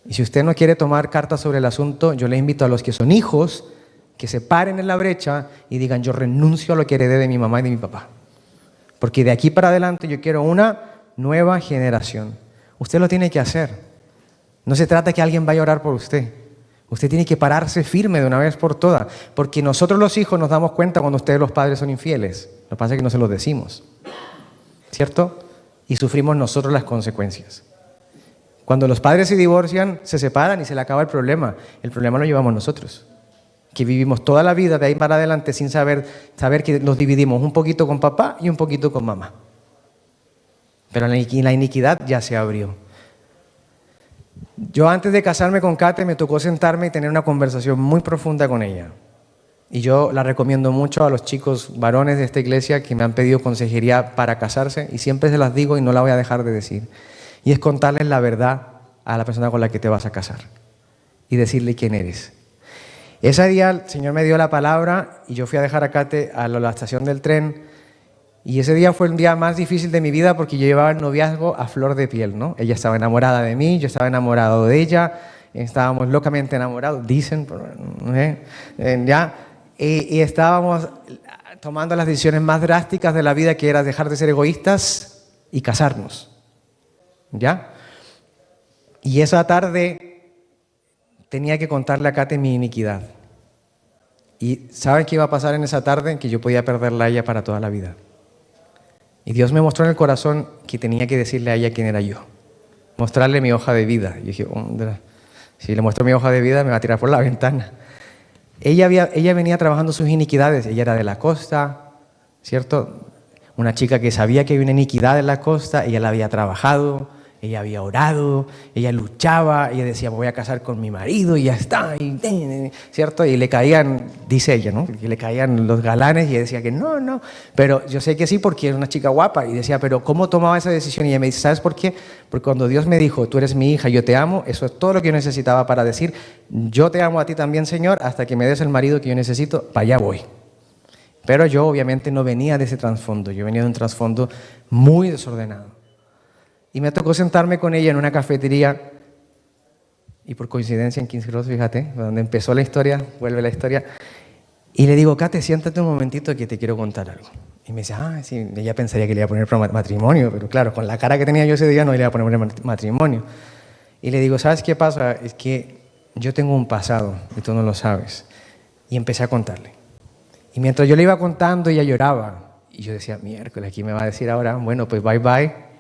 Y si usted no quiere tomar cartas sobre el asunto, yo le invito a los que son hijos que se paren en la brecha y digan: yo renuncio a lo que heredé de mi mamá y de mi papá. Porque de aquí para adelante yo quiero una nueva generación. Usted lo tiene que hacer. No se trata que alguien vaya a orar por usted. Usted tiene que pararse firme de una vez por todas. Porque nosotros los hijos nos damos cuenta cuando ustedes los padres son infieles. Lo que pasa es que no se los decimos. ¿Cierto? Y sufrimos nosotros las consecuencias. Cuando los padres se divorcian, se separan y se le acaba el problema. El problema lo llevamos nosotros, que vivimos toda la vida de ahí para adelante sin saber que nos dividimos un poquito con papá y un poquito con mamá. Pero la iniquidad ya se abrió. Yo antes de casarme con Kate me tocó sentarme y tener una conversación muy profunda con ella. Y yo la recomiendo mucho a los chicos varones de esta iglesia que me han pedido consejería para casarse, y siempre se las digo y no la voy a dejar de decir. Y es contarles la verdad a la persona con la que te vas a casar y decirle quién eres. Ese día el Señor me dio la palabra y yo fui a dejar a Kate a la estación del tren, y ese día fue el día más difícil de mi vida porque yo llevaba el noviazgo a flor de piel, ¿no? Ella estaba enamorada de mí, yo estaba enamorado de ella, estábamos locamente enamorados, dicen, ya, y estábamos tomando las decisiones más drásticas de la vida, que era dejar de ser egoístas y casarnos. ¿Ya? Y esa tarde tenía que contarle a Kate mi iniquidad. ¿Y saben qué iba a pasar en esa tarde? Que yo podía perderla a ella para toda la vida. Y Dios me mostró en el corazón que tenía que decirle a ella quién era yo. Mostrarle mi hoja de vida. Y dije, si le muestro mi hoja de vida me va a tirar por la ventana. Ella venía trabajando sus iniquidades. Ella era de la costa, ¿cierto? Una chica que sabía que había una iniquidad en la costa. Ella la había trabajado, ella había orado, ella luchaba, ella decía: me voy a casar con mi marido y ya está, ¿cierto? Y le caían, dice ella, ¿no? Que le caían los galanes y ella decía que no, pero yo sé que sí porque era una chica guapa. Y decía: pero ¿cómo tomaba esa decisión? Y ella me dice: ¿sabes por qué? Porque cuando Dios me dijo: tú eres mi hija, yo te amo, eso es todo lo que yo necesitaba para decir: yo te amo a ti también, Señor, hasta que me des el marido que yo necesito, para allá voy. Pero yo obviamente no venía de ese trasfondo, yo venía de un trasfondo muy desordenado. Y me tocó sentarme con ella en una cafetería, y por coincidencia en Kings Cross, fíjate, donde empezó la historia, vuelve la historia, y le digo: Kate, siéntate un momentito que te quiero contar algo. Y me dice: sí, ella pensaría que le iba a poner matrimonio, pero claro, con la cara que tenía yo ese día no le iba a poner matrimonio. Y le digo: ¿sabes qué pasa? Es que yo tengo un pasado y tú no lo sabes. Y empecé a contarle. Y mientras yo le iba contando, ella lloraba. Y yo decía: miércoles, aquí me va a decir ahora, bueno, pues bye bye.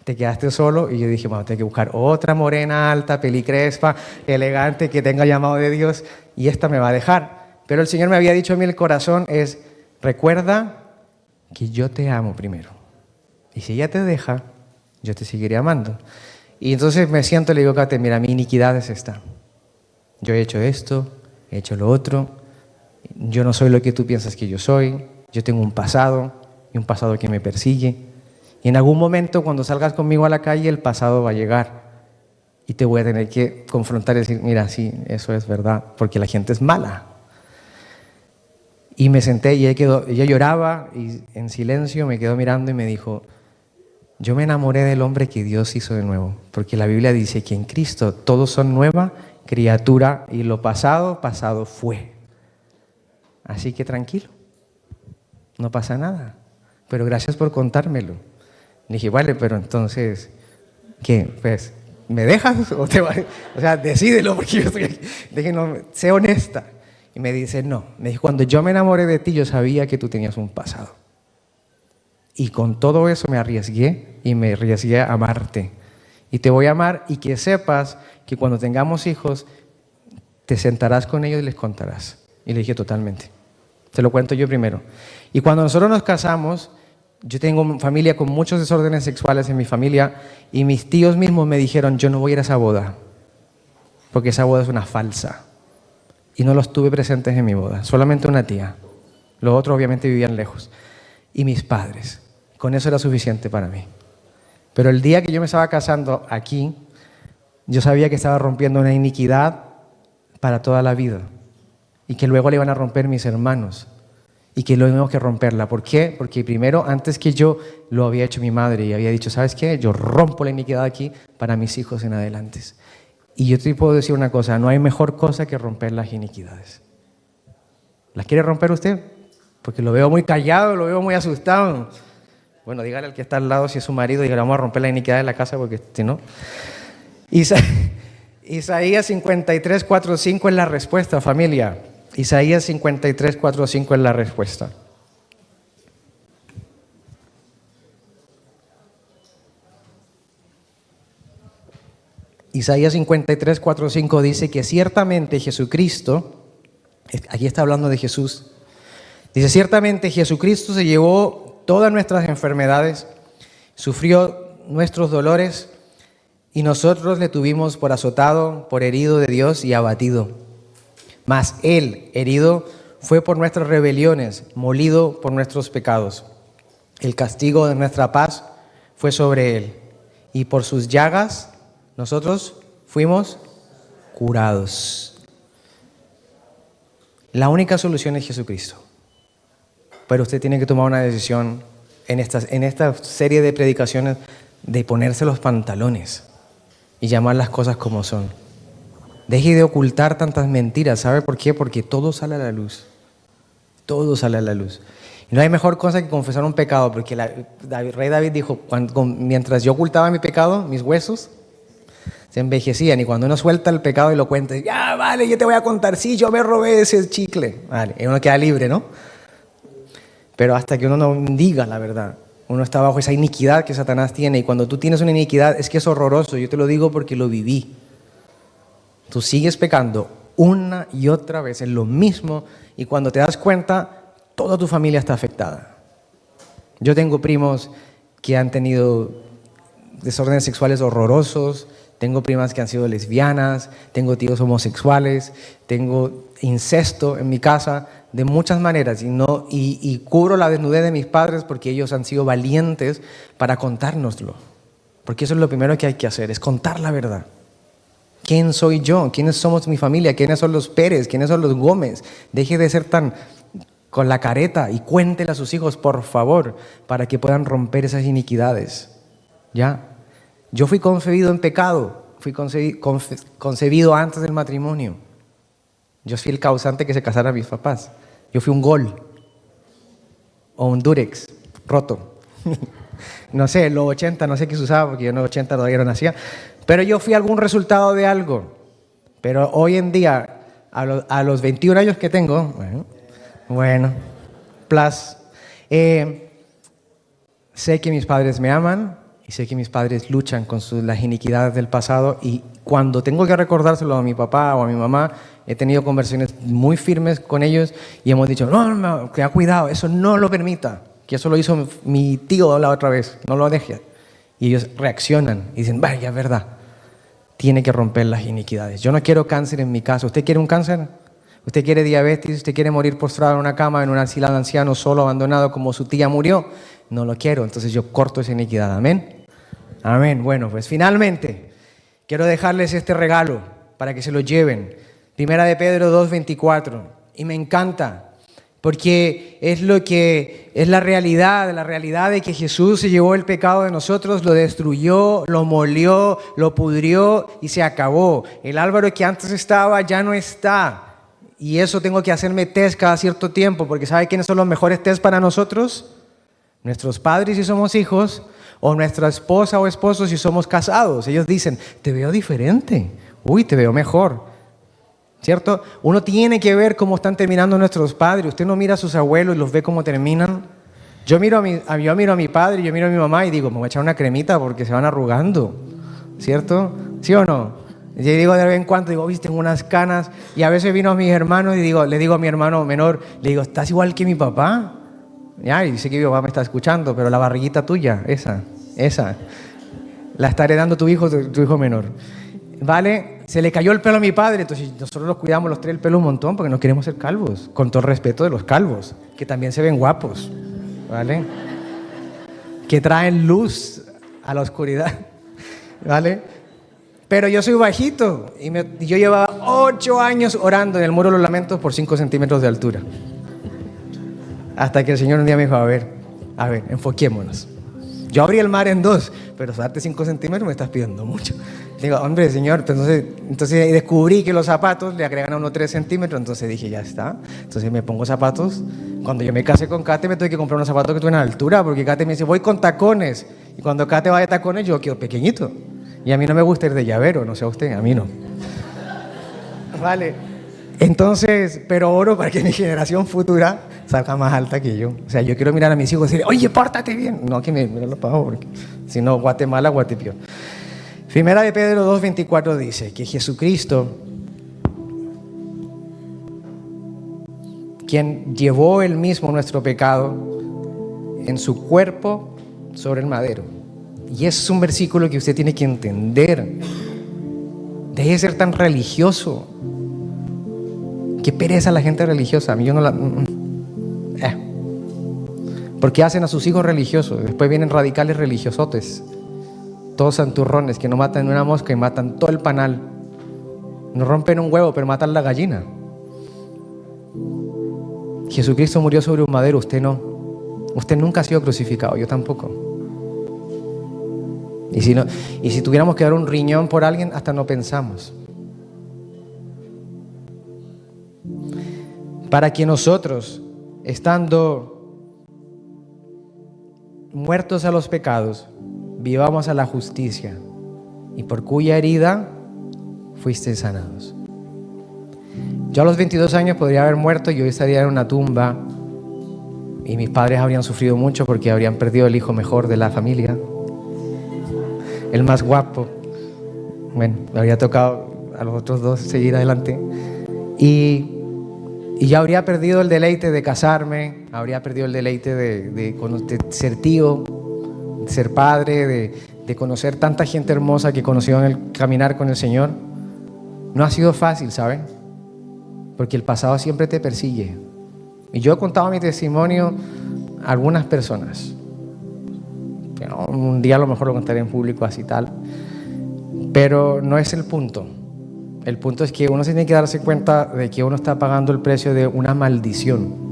Te quedaste solo. Y yo dije: bueno, tengo que buscar otra morena, alta, pelicrespa, elegante, que tenga llamado de Dios, y esta me va a dejar. Pero el Señor me había dicho a mí, el corazón es: recuerda que yo te amo primero. Y si ella te deja, yo te seguiré amando. Y entonces me siento y le digo: Kate, mira, mi iniquidad es esta. Yo he hecho esto, he hecho lo otro. Yo no soy lo que tú piensas que yo soy. Yo tengo un pasado, y un pasado que me persigue. Y en algún momento, cuando salgas conmigo a la calle, el pasado va a llegar. Y te voy a tener que confrontar y decir: mira, sí, eso es verdad, porque la gente es mala. Y me senté y ella lloraba, y en silencio me quedó mirando y me dijo: yo me enamoré del hombre que Dios hizo de nuevo. Porque la Biblia dice que en Cristo todos son nueva criatura, y lo pasado, pasado fue. Así que tranquilo, no pasa nada. Pero gracias por contármelo. Le dije: vale, pero entonces, ¿qué? Pues, ¿me dejas o te vas? O sea, decídelo, porque yo estoy aquí. Le dije: no, sé honesta. Y me dice: no. Me dijo: cuando yo me enamoré de ti, yo sabía que tú tenías un pasado. Y con todo eso me arriesgué, y me arriesgué a amarte. Y te voy a amar, y que sepas que cuando tengamos hijos, te sentarás con ellos y les contarás. Y le dije: totalmente. Te lo cuento yo primero. Y cuando nosotros nos casamos, yo tengo familia con muchos desórdenes sexuales en mi familia, y mis tíos mismos me dijeron: yo no voy a ir a esa boda, porque esa boda es una falsa. Y no los tuve presentes en mi boda, solamente una tía. Los otros obviamente vivían lejos. Y mis padres, Con eso era suficiente para mí. Pero el día que yo me estaba casando aquí, yo sabía que estaba rompiendo una iniquidad para toda la vida y que luego le iban a romper mis hermanos y que luego teníamos que romperla. ¿Por qué? Porque primero, antes que yo, lo había hecho mi madre y había dicho, ¿sabes qué? Yo rompo la iniquidad aquí para mis hijos en adelante. Y yo te puedo decir una cosa, no hay mejor cosa que romper las iniquidades. ¿Las quiere romper usted? Porque lo veo muy callado, lo veo muy asustado. Bueno, dígale al que está al lado, si es su marido, dígale, vamos a romper la iniquidad de la casa, porque si no... Isaías 53, 4, 5 es la respuesta, familia. Isaías 53, 4, 5 es la respuesta. Isaías 53, 4, 5 dice que ciertamente Jesucristo, aquí está hablando de Jesús, dice, ciertamente Jesucristo se llevó todas nuestras enfermedades, sufrió nuestros dolores y nosotros le tuvimos por azotado, por herido de Dios y abatido. Mas Él, herido, fue por nuestras rebeliones, molido por nuestros pecados. El castigo de nuestra paz fue sobre Él y por sus llagas nosotros fuimos curados. La única solución es Jesucristo. Pero usted tiene que tomar una decisión en esta serie de predicaciones de ponerse los pantalones y llamar las cosas como son. Deje de ocultar tantas mentiras. ¿Sabe por qué? Porque todo sale a la luz. Todo sale a la luz. Y no hay mejor cosa que confesar un pecado, porque el rey David dijo, mientras yo ocultaba mi pecado, mis huesos se envejecían. Y cuando uno suelta el pecado y lo cuenta, ya, vale, yo te voy a contar, sí, yo me robé ese chicle. Vale, y uno queda libre, ¿no? Pero hasta que uno no diga la verdad, uno está bajo esa iniquidad que Satanás tiene. Y cuando tú tienes una iniquidad, es que es horroroso. Yo te lo digo porque lo viví. Tú sigues pecando una y otra vez en lo mismo y cuando te das cuenta, toda tu familia está afectada. Yo tengo primos que han tenido desórdenes sexuales horrorosos, tengo primas que han sido lesbianas, tengo tíos homosexuales, tengo incesto en mi casa de muchas maneras y cubro la desnudez de mis padres porque ellos han sido valientes para contárnoslo. Porque eso es lo primero que hay que hacer, es contar la verdad. ¿Quién soy yo? ¿Quiénes somos mi familia? ¿Quiénes son los Pérez? ¿Quiénes son los Gómez? Deje de ser tan con la careta y cuéntele a sus hijos, por favor, para que puedan romper esas iniquidades. ¿Ya? Yo fui concebido en pecado, fui concebido antes del matrimonio. Yo fui el causante que se casaran mis papás. Yo fui un gol o un durex roto. No sé, en los 80, no sé qué se usaba, porque yo en los 80 todavía no nacía. Pero yo fui algún resultado de algo. Pero hoy en día, a los 21 años que tengo, bueno, sé que mis padres me aman y sé que mis padres luchan con las iniquidades del pasado. Y cuando tengo que recordárselo a mi papá o a mi mamá, he tenido conversaciones muy firmes con ellos y hemos dicho, no, que cuidado, eso no lo permita. Que eso lo hizo mi tío la otra vez, no lo deje. Y ellos reaccionan y dicen, vaya, es verdad, tiene que romper las iniquidades. Yo no quiero cáncer en mi casa. ¿Usted quiere un cáncer? ¿Usted quiere diabetes? ¿Usted quiere morir postrado en una cama, en un asilo de ancianos, solo, abandonado, como su tía murió? No lo quiero, entonces yo corto esa iniquidad. Amén. Amén. Bueno, pues finalmente quiero dejarles este regalo para que se lo lleven. Primera de Pedro 2:24. Y me encanta. Porque es la realidad de que Jesús se llevó el pecado de nosotros, lo destruyó, lo molió, lo pudrió y se acabó. El Álvaro que antes estaba ya no está. Y eso tengo que hacerme test cada cierto tiempo, porque ¿sabe quiénes son los mejores test para nosotros? Nuestros padres si somos hijos, o nuestra esposa o esposo si somos casados. Ellos dicen, te veo diferente, uy, te veo mejor. ¿Cierto? Uno tiene que ver cómo están terminando nuestros padres. Usted no mira a sus abuelos y los ve cómo terminan. Yo miro a mi padre, yo miro a mi mamá y digo, me voy a echar una cremita porque se van arrugando. ¿Cierto? ¿Sí o no? Yo digo de vez en cuando, digo, tengo unas canas. Y a veces vino a mis hermanos y le digo a mi hermano menor, le digo, ¿estás igual que mi papá? Ya, y sé que mi papá me está escuchando, pero la barriguita tuya, esa, la está heredando tu hijo menor. ¿Vale? Se le cayó el pelo a mi padre, entonces nosotros los cuidamos los tres el pelo un montón porque no queremos ser calvos, con todo el respeto de los calvos, que también se ven guapos, ¿vale? que traen luz a la oscuridad, ¿vale? Pero yo soy bajito y yo llevaba 8 años orando en el Muro de los Lamentos por 5 centímetros de altura. Hasta que el Señor un día me dijo, a ver, enfoquémonos. Yo abrí el mar en 2, pero darte 5 centímetros me estás pidiendo mucho. Digo, hombre, Señor, entonces descubrí que los zapatos le agregan a uno 3 centímetros, entonces dije, ya está. Entonces me pongo zapatos. Cuando yo me casé con Kate me tuve que comprar unos zapatos que tuvieran altura, porque Kate me dice, voy con tacones. Y cuando Kate va de tacones, yo quedo pequeñito. Y a mí no me gusta ir de llavero, no sé a usted, a mí no. Vale. Entonces, pero oro para que mi generación futura salga más alta que yo. O sea, yo quiero mirar a mis hijos y decir, oye, pórtate bien. No, que me lo pago, porque si no, Guatemala, Guatepeor. Primera de Pedro 2:24 dice que Jesucristo, quien llevó él mismo nuestro pecado en su cuerpo sobre el madero. Y ese es un versículo que usted tiene que entender. Deje de ser tan religioso. Qué pereza la gente religiosa. A mí yo no la... Porque hacen a sus hijos religiosos. Después vienen radicales religiosotes. Todos santurrones que no matan una mosca y matan todo el panal. No rompen un huevo, pero matan la gallina. Jesucristo murió sobre un madero, usted no. Usted nunca ha sido crucificado, yo tampoco. Y si tuviéramos que dar un riñón por alguien, hasta no pensamos. Para que nosotros, estando muertos a los pecados, vivamos a la justicia, y por cuya herida fuisteis sanados. Yo a los 22 años podría haber muerto y hoy estaría en una tumba, y mis padres habrían sufrido mucho porque habrían perdido el hijo mejor de la familia, el más guapo. Bueno, me habría tocado a los otros 2 seguir adelante, y ya habría perdido el deleite de casarme, habría perdido el deleite de ser tío, de ser padre, de conocer tanta gente hermosa que conoció en el caminar con el Señor. No ha sido fácil, ¿saben? Porque el pasado siempre te persigue. Y yo he contado mi testimonio a algunas personas. Pero un día a lo mejor lo contaré en público así tal. Pero no es el punto. El punto es que uno se tiene que darse cuenta de que uno está pagando el precio de una maldición.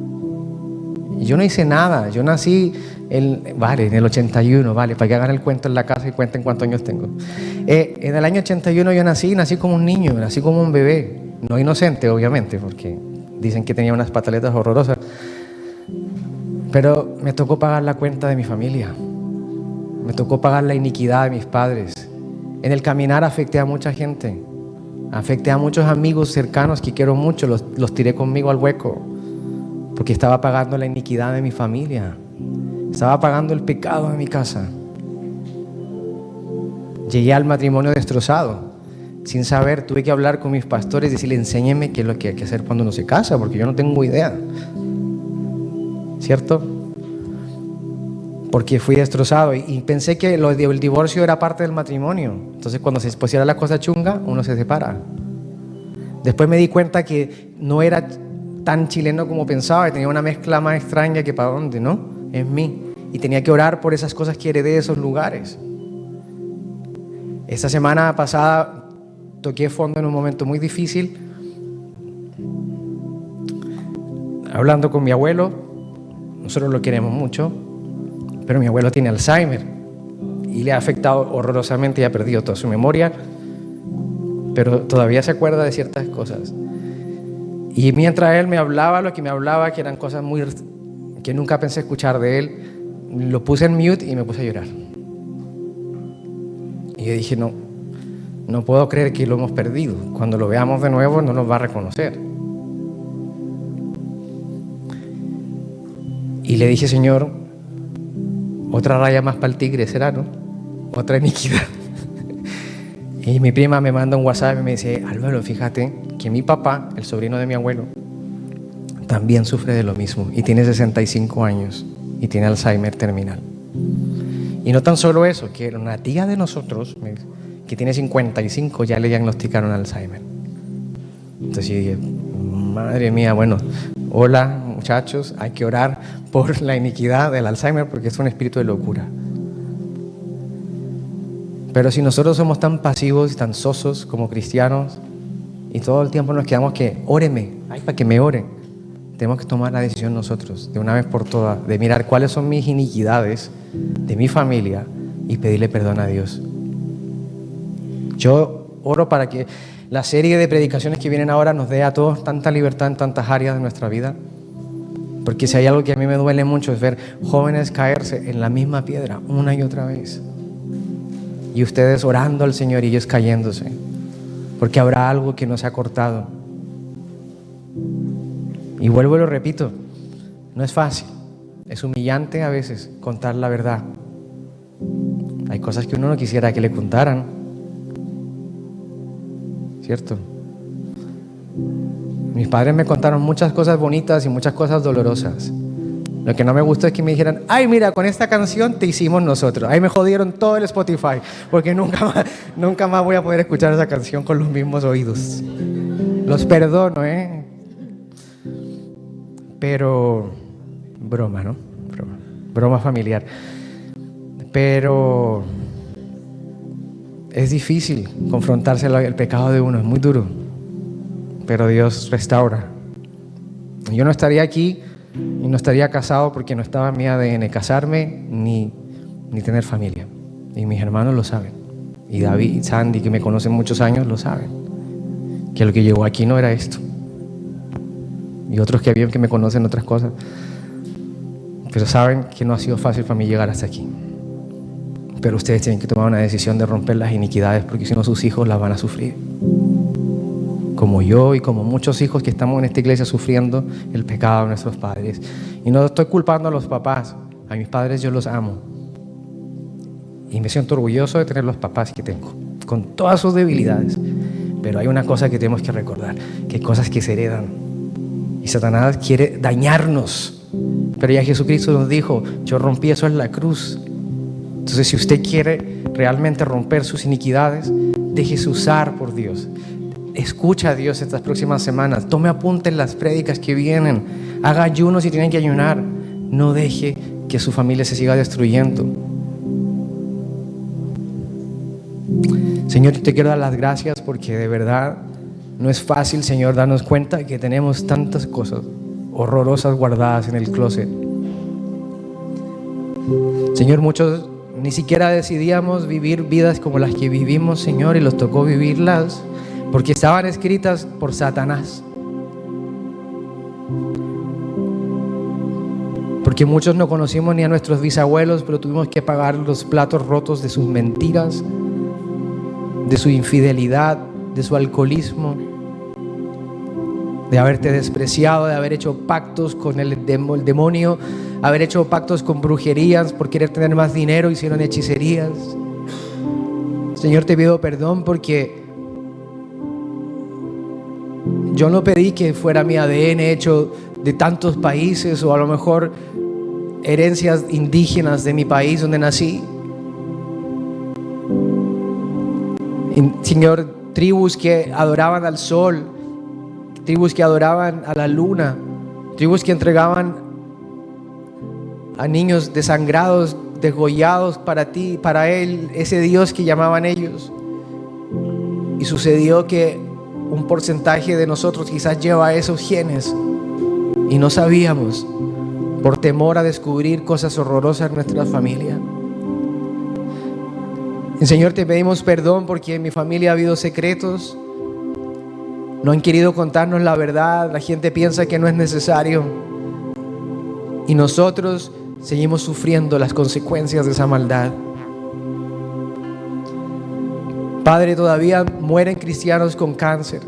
Y yo no hice nada. Yo nací en el 81, para que hagan el cuento en la casa y cuenten cuántos años tengo. En el año 81 yo nací como un niño, nací como un bebé. No inocente, obviamente, porque dicen que tenía unas pataletas horrorosas. Pero me tocó pagar la cuenta de mi familia. Me tocó pagar la iniquidad de mis padres. En el caminar afecté a mucha gente. Afecté a muchos amigos cercanos que quiero mucho. Los tiré conmigo al hueco. Porque estaba pagando la iniquidad de mi familia. Estaba pagando el pecado de mi casa. Llegué al matrimonio destrozado. Sin saber, tuve que hablar con mis pastores y decirle, enséñenme qué es lo que hay que hacer cuando uno se casa, porque yo no tengo idea. ¿Cierto? Porque fui destrozado y pensé que el divorcio era parte del matrimonio. Entonces cuando se pusiera la cosa chunga, uno se separa. Después me di cuenta que no era tan chileno como pensaba, y tenía una mezcla más extraña que para dónde, ¿no? En mí. Y tenía que orar por esas cosas que heredé de esos lugares. Esta semana pasada toqué fondo en un momento muy difícil, hablando con mi abuelo. Nosotros lo queremos mucho, pero mi abuelo tiene Alzheimer y le ha afectado horrorosamente y ha perdido toda su memoria, pero todavía se acuerda de ciertas cosas. Y mientras él me hablaba, lo que me hablaba, que eran cosas que nunca pensé escuchar de él, lo puse en mute y me puse a llorar. Y yo dije, no puedo creer que lo hemos perdido. Cuando lo veamos de nuevo no nos va a reconocer. Y le dije, Señor, otra raya más para el tigre será, ¿no? Otra iniquidad. Y mi prima me manda un WhatsApp y me dice, Álvaro, fíjate que mi papá, el sobrino de mi abuelo, también sufre de lo mismo y tiene 65 años y tiene Alzheimer terminal. Y no tan solo eso, que una tía de nosotros, que tiene 55, ya le diagnosticaron Alzheimer. Entonces yo dije, madre mía, bueno, hola muchachos, hay que orar por la iniquidad del Alzheimer porque es un espíritu de locura. Pero si nosotros somos tan pasivos y tan sosos como cristianos y todo el tiempo nos quedamos que óreme, ay, para que me oren, tenemos que tomar la decisión nosotros, de una vez por todas, de mirar cuáles son mis iniquidades de mi familia y pedirle perdón a Dios. Yo oro para que la serie de predicaciones que vienen ahora nos dé a todos tanta libertad en tantas áreas de nuestra vida. Porque si hay algo que a mí me duele mucho es ver jóvenes caerse en la misma piedra una y otra vez. Y ustedes orando al Señor y ellos cayéndose. Porque habrá algo que no se ha cortado. Y vuelvo y lo repito, no es fácil. Es humillante a veces contar la verdad. Hay cosas que uno no quisiera que le contaran. ¿Cierto? Mis padres me contaron muchas cosas bonitas y muchas cosas dolorosas. Lo que no me gustó es que me dijeran, ay, mira, con esta canción te hicimos nosotros. Ahí me jodieron todo el Spotify, porque nunca más voy a poder escuchar esa canción con los mismos oídos. Los perdono, Pero, broma, ¿no? Broma familiar. Pero es difícil confrontarse el pecado de uno, es muy duro. Pero Dios restaura. Yo no estaría aquí y no estaría casado porque no estaba en mi ADN casarme ni tener familia. Y mis hermanos lo saben. Y David y Sandy, que me conocen muchos años, lo saben. Que lo que llegó aquí no era esto. Y otros que me conocen otras cosas. Pero saben que no ha sido fácil para mí llegar hasta aquí. Pero ustedes tienen que tomar una decisión de romper las iniquidades, porque si no sus hijos las van a sufrir. Como yo y como muchos hijos que estamos en esta iglesia sufriendo el pecado de nuestros padres. Y no estoy culpando a los papás. A mis padres yo los amo. Y me siento orgulloso de tener los papás que tengo, con todas sus debilidades. Pero hay una cosa que tenemos que recordar, que hay cosas que se heredan. Y Satanás quiere dañarnos. Pero ya Jesucristo nos dijo, yo rompí eso en la cruz. Entonces, si usted quiere realmente romper sus iniquidades, déjese usar por Dios. Escucha a Dios estas próximas semanas. Tome apunte en las prédicas que vienen. Haga ayunos si tienen que ayunar. No deje que su familia se siga destruyendo. Señor, te quiero dar las gracias porque de verdad no es fácil, Señor, darnos cuenta que tenemos tantas cosas horrorosas guardadas en el closet. Señor, muchos ni siquiera decidíamos vivir vidas como las que vivimos, Señor, y nos tocó vivirlas porque estaban escritas por Satanás. Porque muchos no conocimos ni a nuestros bisabuelos, pero tuvimos que pagar los platos rotos de sus mentiras, de su infidelidad, de su alcoholismo, de haberte despreciado, de haber hecho pactos con el demonio, haber hecho pactos con brujerías por querer tener más dinero, hicieron hechicerías. Señor, te pido perdón porque yo no pedí que fuera mi ADN hecho de tantos países o a lo mejor herencias indígenas de mi país donde nací. Señor, tribus que adoraban al sol, tribus que adoraban a la luna, tribus que entregaban a niños desangrados, degollados para ti, para él, ese Dios que llamaban ellos. Y sucedió que un porcentaje de nosotros quizás lleva esos genes y no sabíamos por temor a descubrir cosas horrorosas en nuestra familia. Y Señor, te pedimos perdón porque en mi familia ha habido secretos. No han querido contarnos la verdad. La gente piensa que no es necesario. Y nosotros seguimos sufriendo las consecuencias de esa maldad. Padre, todavía mueren cristianos con cáncer.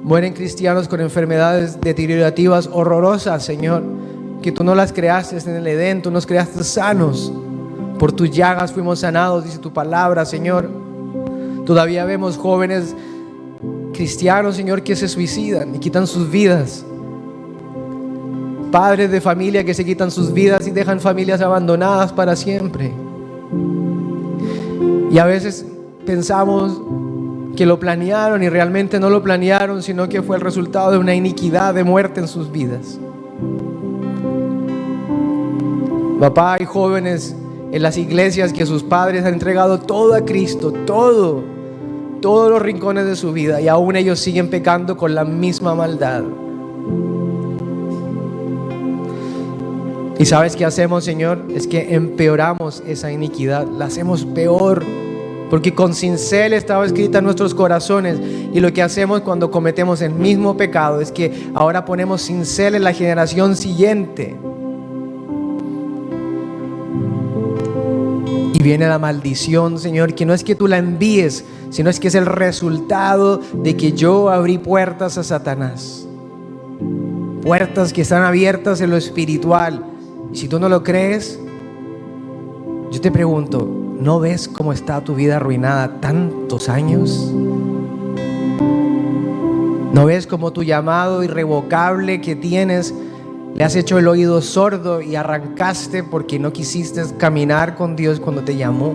Mueren cristianos con enfermedades deteriorativas horrorosas, Señor, que tú no las creaste en el Edén, tú nos creaste sanos. Por tus llagas fuimos sanados, dice tu palabra, Señor. Todavía vemos jóvenes cristianos, Señor, que se suicidan y quitan sus vidas. Padres de familia que se quitan sus vidas y dejan familias abandonadas para siempre. Y a veces pensamos que lo planearon y realmente no lo planearon, sino que fue el resultado de una iniquidad de muerte en sus vidas. Papá, hay jóvenes en las iglesias que sus padres han entregado todo a Cristo, todos los rincones de su vida, y aún ellos siguen pecando con la misma maldad. ¿Y sabes qué hacemos, Señor? Es que empeoramos esa iniquidad, la hacemos peor, porque con cincel estaba escrita en nuestros corazones, y lo que hacemos cuando cometemos el mismo pecado es que ahora ponemos cincel en la generación siguiente. Y viene la maldición, Señor, que no es que tú la envíes, sino es que es el resultado de que yo abrí puertas a Satanás. Puertas que están abiertas en lo espiritual. Y si tú no lo crees, yo te pregunto, ¿no ves cómo está tu vida arruinada tantos años? ¿No ves cómo tu llamado irrevocable que tienes le has hecho el oído sordo y arrancaste porque no quisiste caminar con Dios cuando te llamó?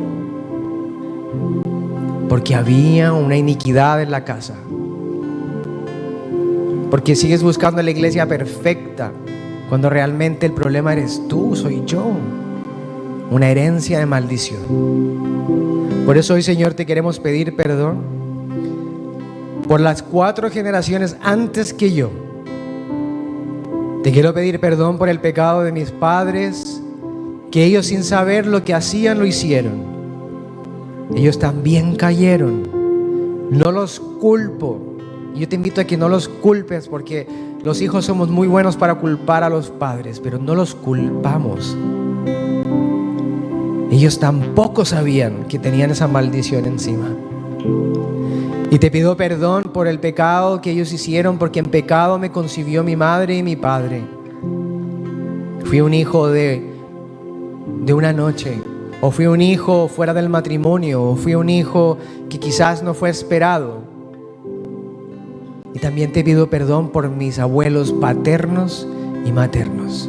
Porque había una iniquidad en la casa. Porque sigues buscando la iglesia perfecta, cuando realmente el problema eres tú, soy yo. Una herencia de maldición. Por eso hoy, Señor, te queremos pedir perdón por las 4 generaciones antes que yo. Te quiero pedir perdón por el pecado de mis padres, que ellos sin saber lo que hacían lo hicieron. Ellos también cayeron. No los culpo. Yo te invito a que no los culpes, porque los hijos somos muy buenos para culpar a los padres, pero no los culpamos. Ellos tampoco sabían que tenían esa maldición encima. Y te pido perdón por el pecado que ellos hicieron, porque en pecado me concibió mi madre y mi padre. Fui un hijo de una noche, o fui un hijo fuera del matrimonio, o fui un hijo que quizás no fue esperado. Y también te pido perdón por mis abuelos paternos y maternos,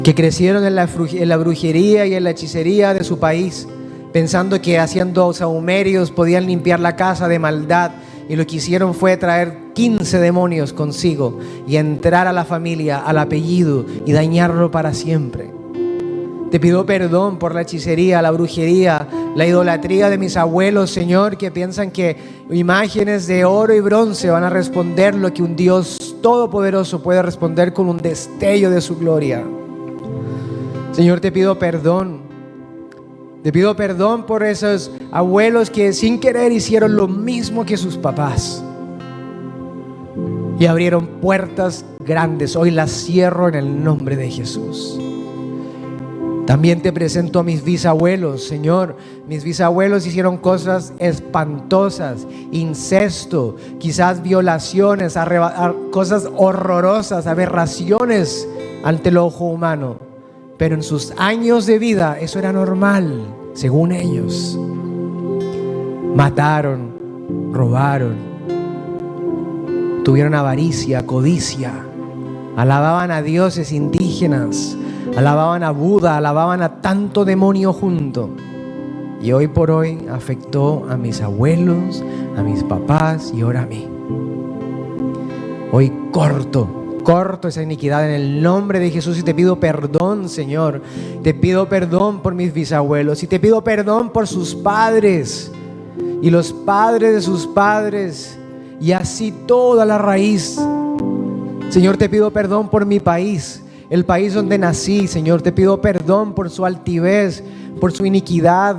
que crecieron en la brujería y en la hechicería de su país, pensando que haciendo sahumerios podían limpiar la casa de maldad, y lo que hicieron fue traer 15 demonios consigo y entrar a la familia, al apellido, y dañarlo para siempre. Te pido perdón por la hechicería, la brujería, la idolatría de mis abuelos, Señor, que piensan que imágenes de oro y bronce van a responder lo que un Dios todopoderoso puede responder con un destello de su gloria. Señor, te pido perdón. Te pido perdón por esos abuelos que sin querer hicieron lo mismo que sus papás y abrieron puertas grandes. Hoy las cierro en el nombre de Jesús. También te presento a mis bisabuelos, Señor. Mis bisabuelos hicieron cosas espantosas, incesto, quizás violaciones, cosas horrorosas, aberraciones ante el ojo humano. Pero en sus años de vida eso era normal, según ellos. Mataron, robaron, tuvieron avaricia, codicia, alababan a dioses indígenas, alababan a Buda, alababan a tanto demonio junto. Y hoy por hoy afectó a mis abuelos, a mis papás y ahora a mí. Hoy corto esa iniquidad en el nombre de Jesús, y te pido perdón, Señor. Te pido perdón por mis bisabuelos, y te pido perdón por sus padres y los padres de sus padres, y así toda la raíz. Señor, te pido perdón por mi país, el país donde nací. Señor, te pido perdón por su altivez, por su iniquidad,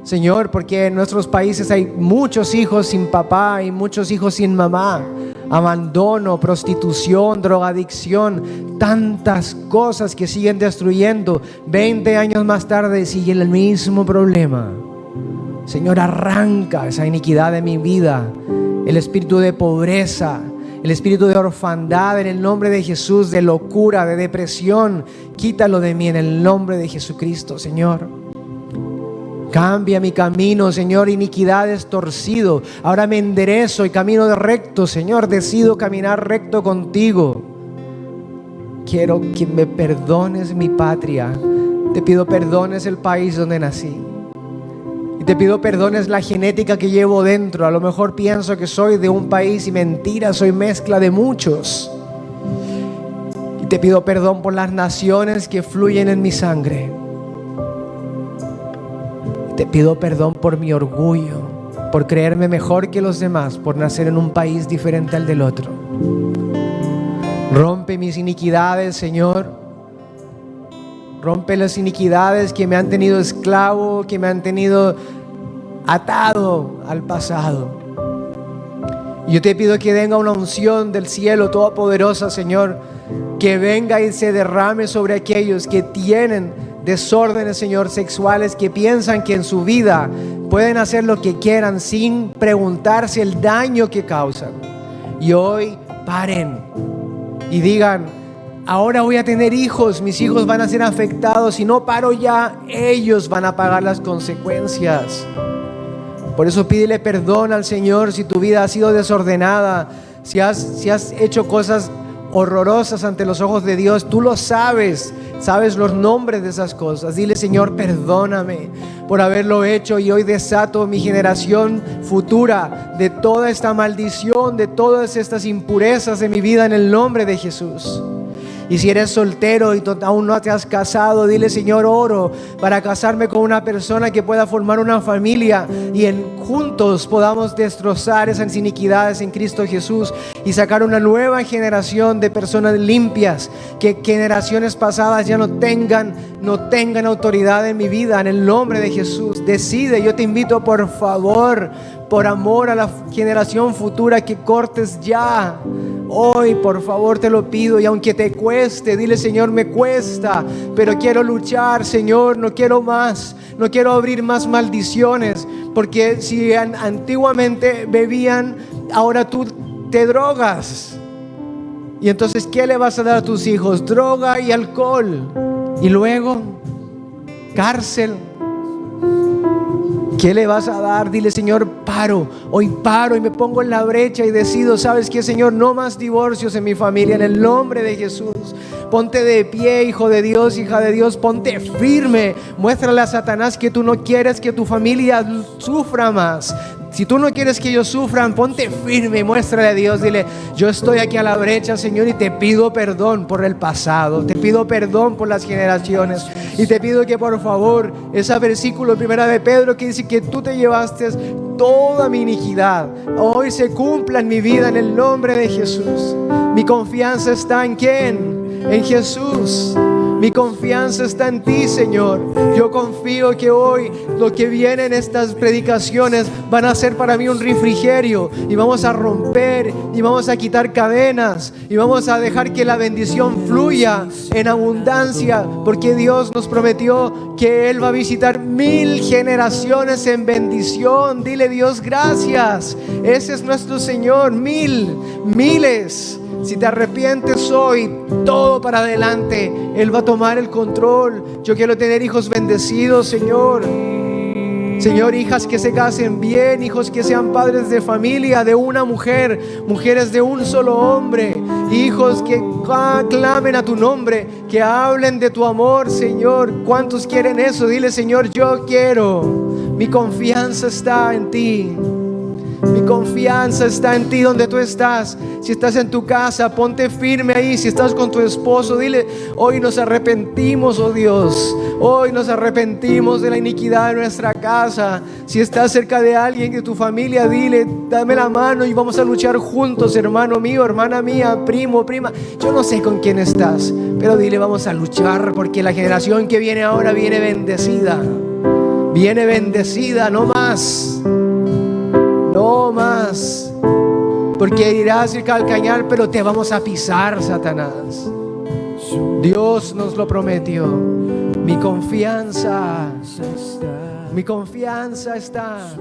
Señor, porque en nuestros países hay muchos hijos sin papá y muchos hijos sin mamá. Abandono, prostitución, drogadicción, tantas cosas que siguen destruyendo. 20 años más tarde sigue el mismo problema. Señor, arranca esa iniquidad de mi vida, el espíritu de pobreza, el espíritu de orfandad en el nombre de Jesús, de locura, de depresión. Quítalo de mí en el nombre de Jesucristo, Señor. Cambia mi camino, Señor. Iniquidad es torcido. Ahora me enderezo y camino de recto, Señor. Decido caminar recto contigo. Quiero que me perdones mi patria. Te pido perdones el país donde nací. Y te pido perdones la genética que llevo dentro. A lo mejor pienso que soy de un país y mentira, soy mezcla de muchos. Y te pido perdón por las naciones que fluyen en mi sangre. Te pido perdón por mi orgullo, por creerme mejor que los demás, por nacer en un país diferente al del otro. Rompe mis iniquidades, Señor. Rompe las iniquidades que me han tenido esclavo, que me han tenido atado al pasado. Yo te pido que venga una unción del cielo todopoderosa, Señor, que venga y se derrame sobre aquellos que tienen desórdenes, Señor, sexuales, que piensan que en su vida pueden hacer lo que quieran sin preguntarse el daño que causan. Y hoy paren y digan: ahora voy a tener hijos, mis hijos van a ser afectados. Si no paro ya, ellos van a pagar las consecuencias. Por eso pídele perdón al Señor si tu vida ha sido desordenada, si has hecho cosas horrorosas ante los ojos de Dios. Tú lo sabes, sabes los nombres de esas cosas. Dile: Señor, perdóname por haberlo hecho, y hoy desato mi generación futura de toda esta maldición, de todas estas impurezas de mi vida, en el nombre de Jesús. Y si eres soltero y aún no te has casado, dile: Señor, oro para casarme con una persona que pueda formar una familia y juntos podamos destrozar esas iniquidades en Cristo Jesús y sacar una nueva generación de personas limpias, que generaciones pasadas ya no tengan autoridad en mi vida, en el nombre de Jesús. Decide, yo te invito, por favor, por amor a la generación futura, que cortes ya. Hoy, por favor, te lo pido. Y aunque te cueste, dile: Señor, me cuesta, pero quiero luchar, Señor, no quiero más. No quiero abrir más maldiciones, porque si antiguamente bebían, ahora tú te drogas. Y entonces, ¿qué le vas a dar a tus hijos? Droga y alcohol. Y luego, cárcel. ¿Qué le vas a dar? Dile: Señor, hoy paro y me pongo en la brecha y decido, ¿sabes qué, Señor? No más divorcios en mi familia, en el nombre de Jesús. Ponte de pie, hijo de Dios, hija de Dios, ponte firme. Muéstrale a Satanás que tú no quieres que tu familia sufra más. Si tú no quieres que ellos sufran, ponte firme y muéstrale a Dios. Dile: yo estoy aquí a la brecha, Señor, y te pido perdón por el pasado. Te pido perdón por las generaciones. Y te pido que, por favor, ese versículo en 1 de Pedro que dice que tú te llevaste toda mi iniquidad, hoy se cumpla en mi vida, en el nombre de Jesús. Mi confianza está ¿en quién? En Jesús. Mi confianza está en ti, Señor. Yo confío que hoy lo que viene en estas predicaciones van a ser para mí un refrigerio, y vamos a romper y vamos a quitar cadenas y vamos a dejar que la bendición fluya en abundancia, porque Dios nos prometió que Él va a visitar 1000 generaciones en bendición. Dile: Dios, gracias. Ese es nuestro Señor. Miles. Si te arrepientes hoy, todo para adelante, Él va a tomar el control. Yo quiero tener hijos bendecidos, Señor. Señor, hijas que se casen bien, hijos que sean padres de familia, de una mujer, mujeres de un solo hombre, hijos que clamen a tu nombre, que hablen de tu amor, Señor. ¿Cuántos quieren eso? Dile: Señor, yo quiero. Mi confianza está en ti. Mi confianza está en ti donde tú estás. Si estás en tu casa, ponte firme ahí. Si estás con tu esposo, dile: hoy nos arrepentimos, oh Dios. Hoy nos arrepentimos de la iniquidad de nuestra casa. Si estás cerca de alguien de tu familia, dile: dame la mano y vamos a luchar juntos, hermano mío, hermana mía, primo, prima. Yo no sé con quién estás, pero dile: vamos a luchar, porque la generación que viene ahora viene bendecida. Viene bendecida, no más. No más, porque irás al calcañar, pero te vamos a pisar, Satanás. Dios nos lo prometió. Mi confianza está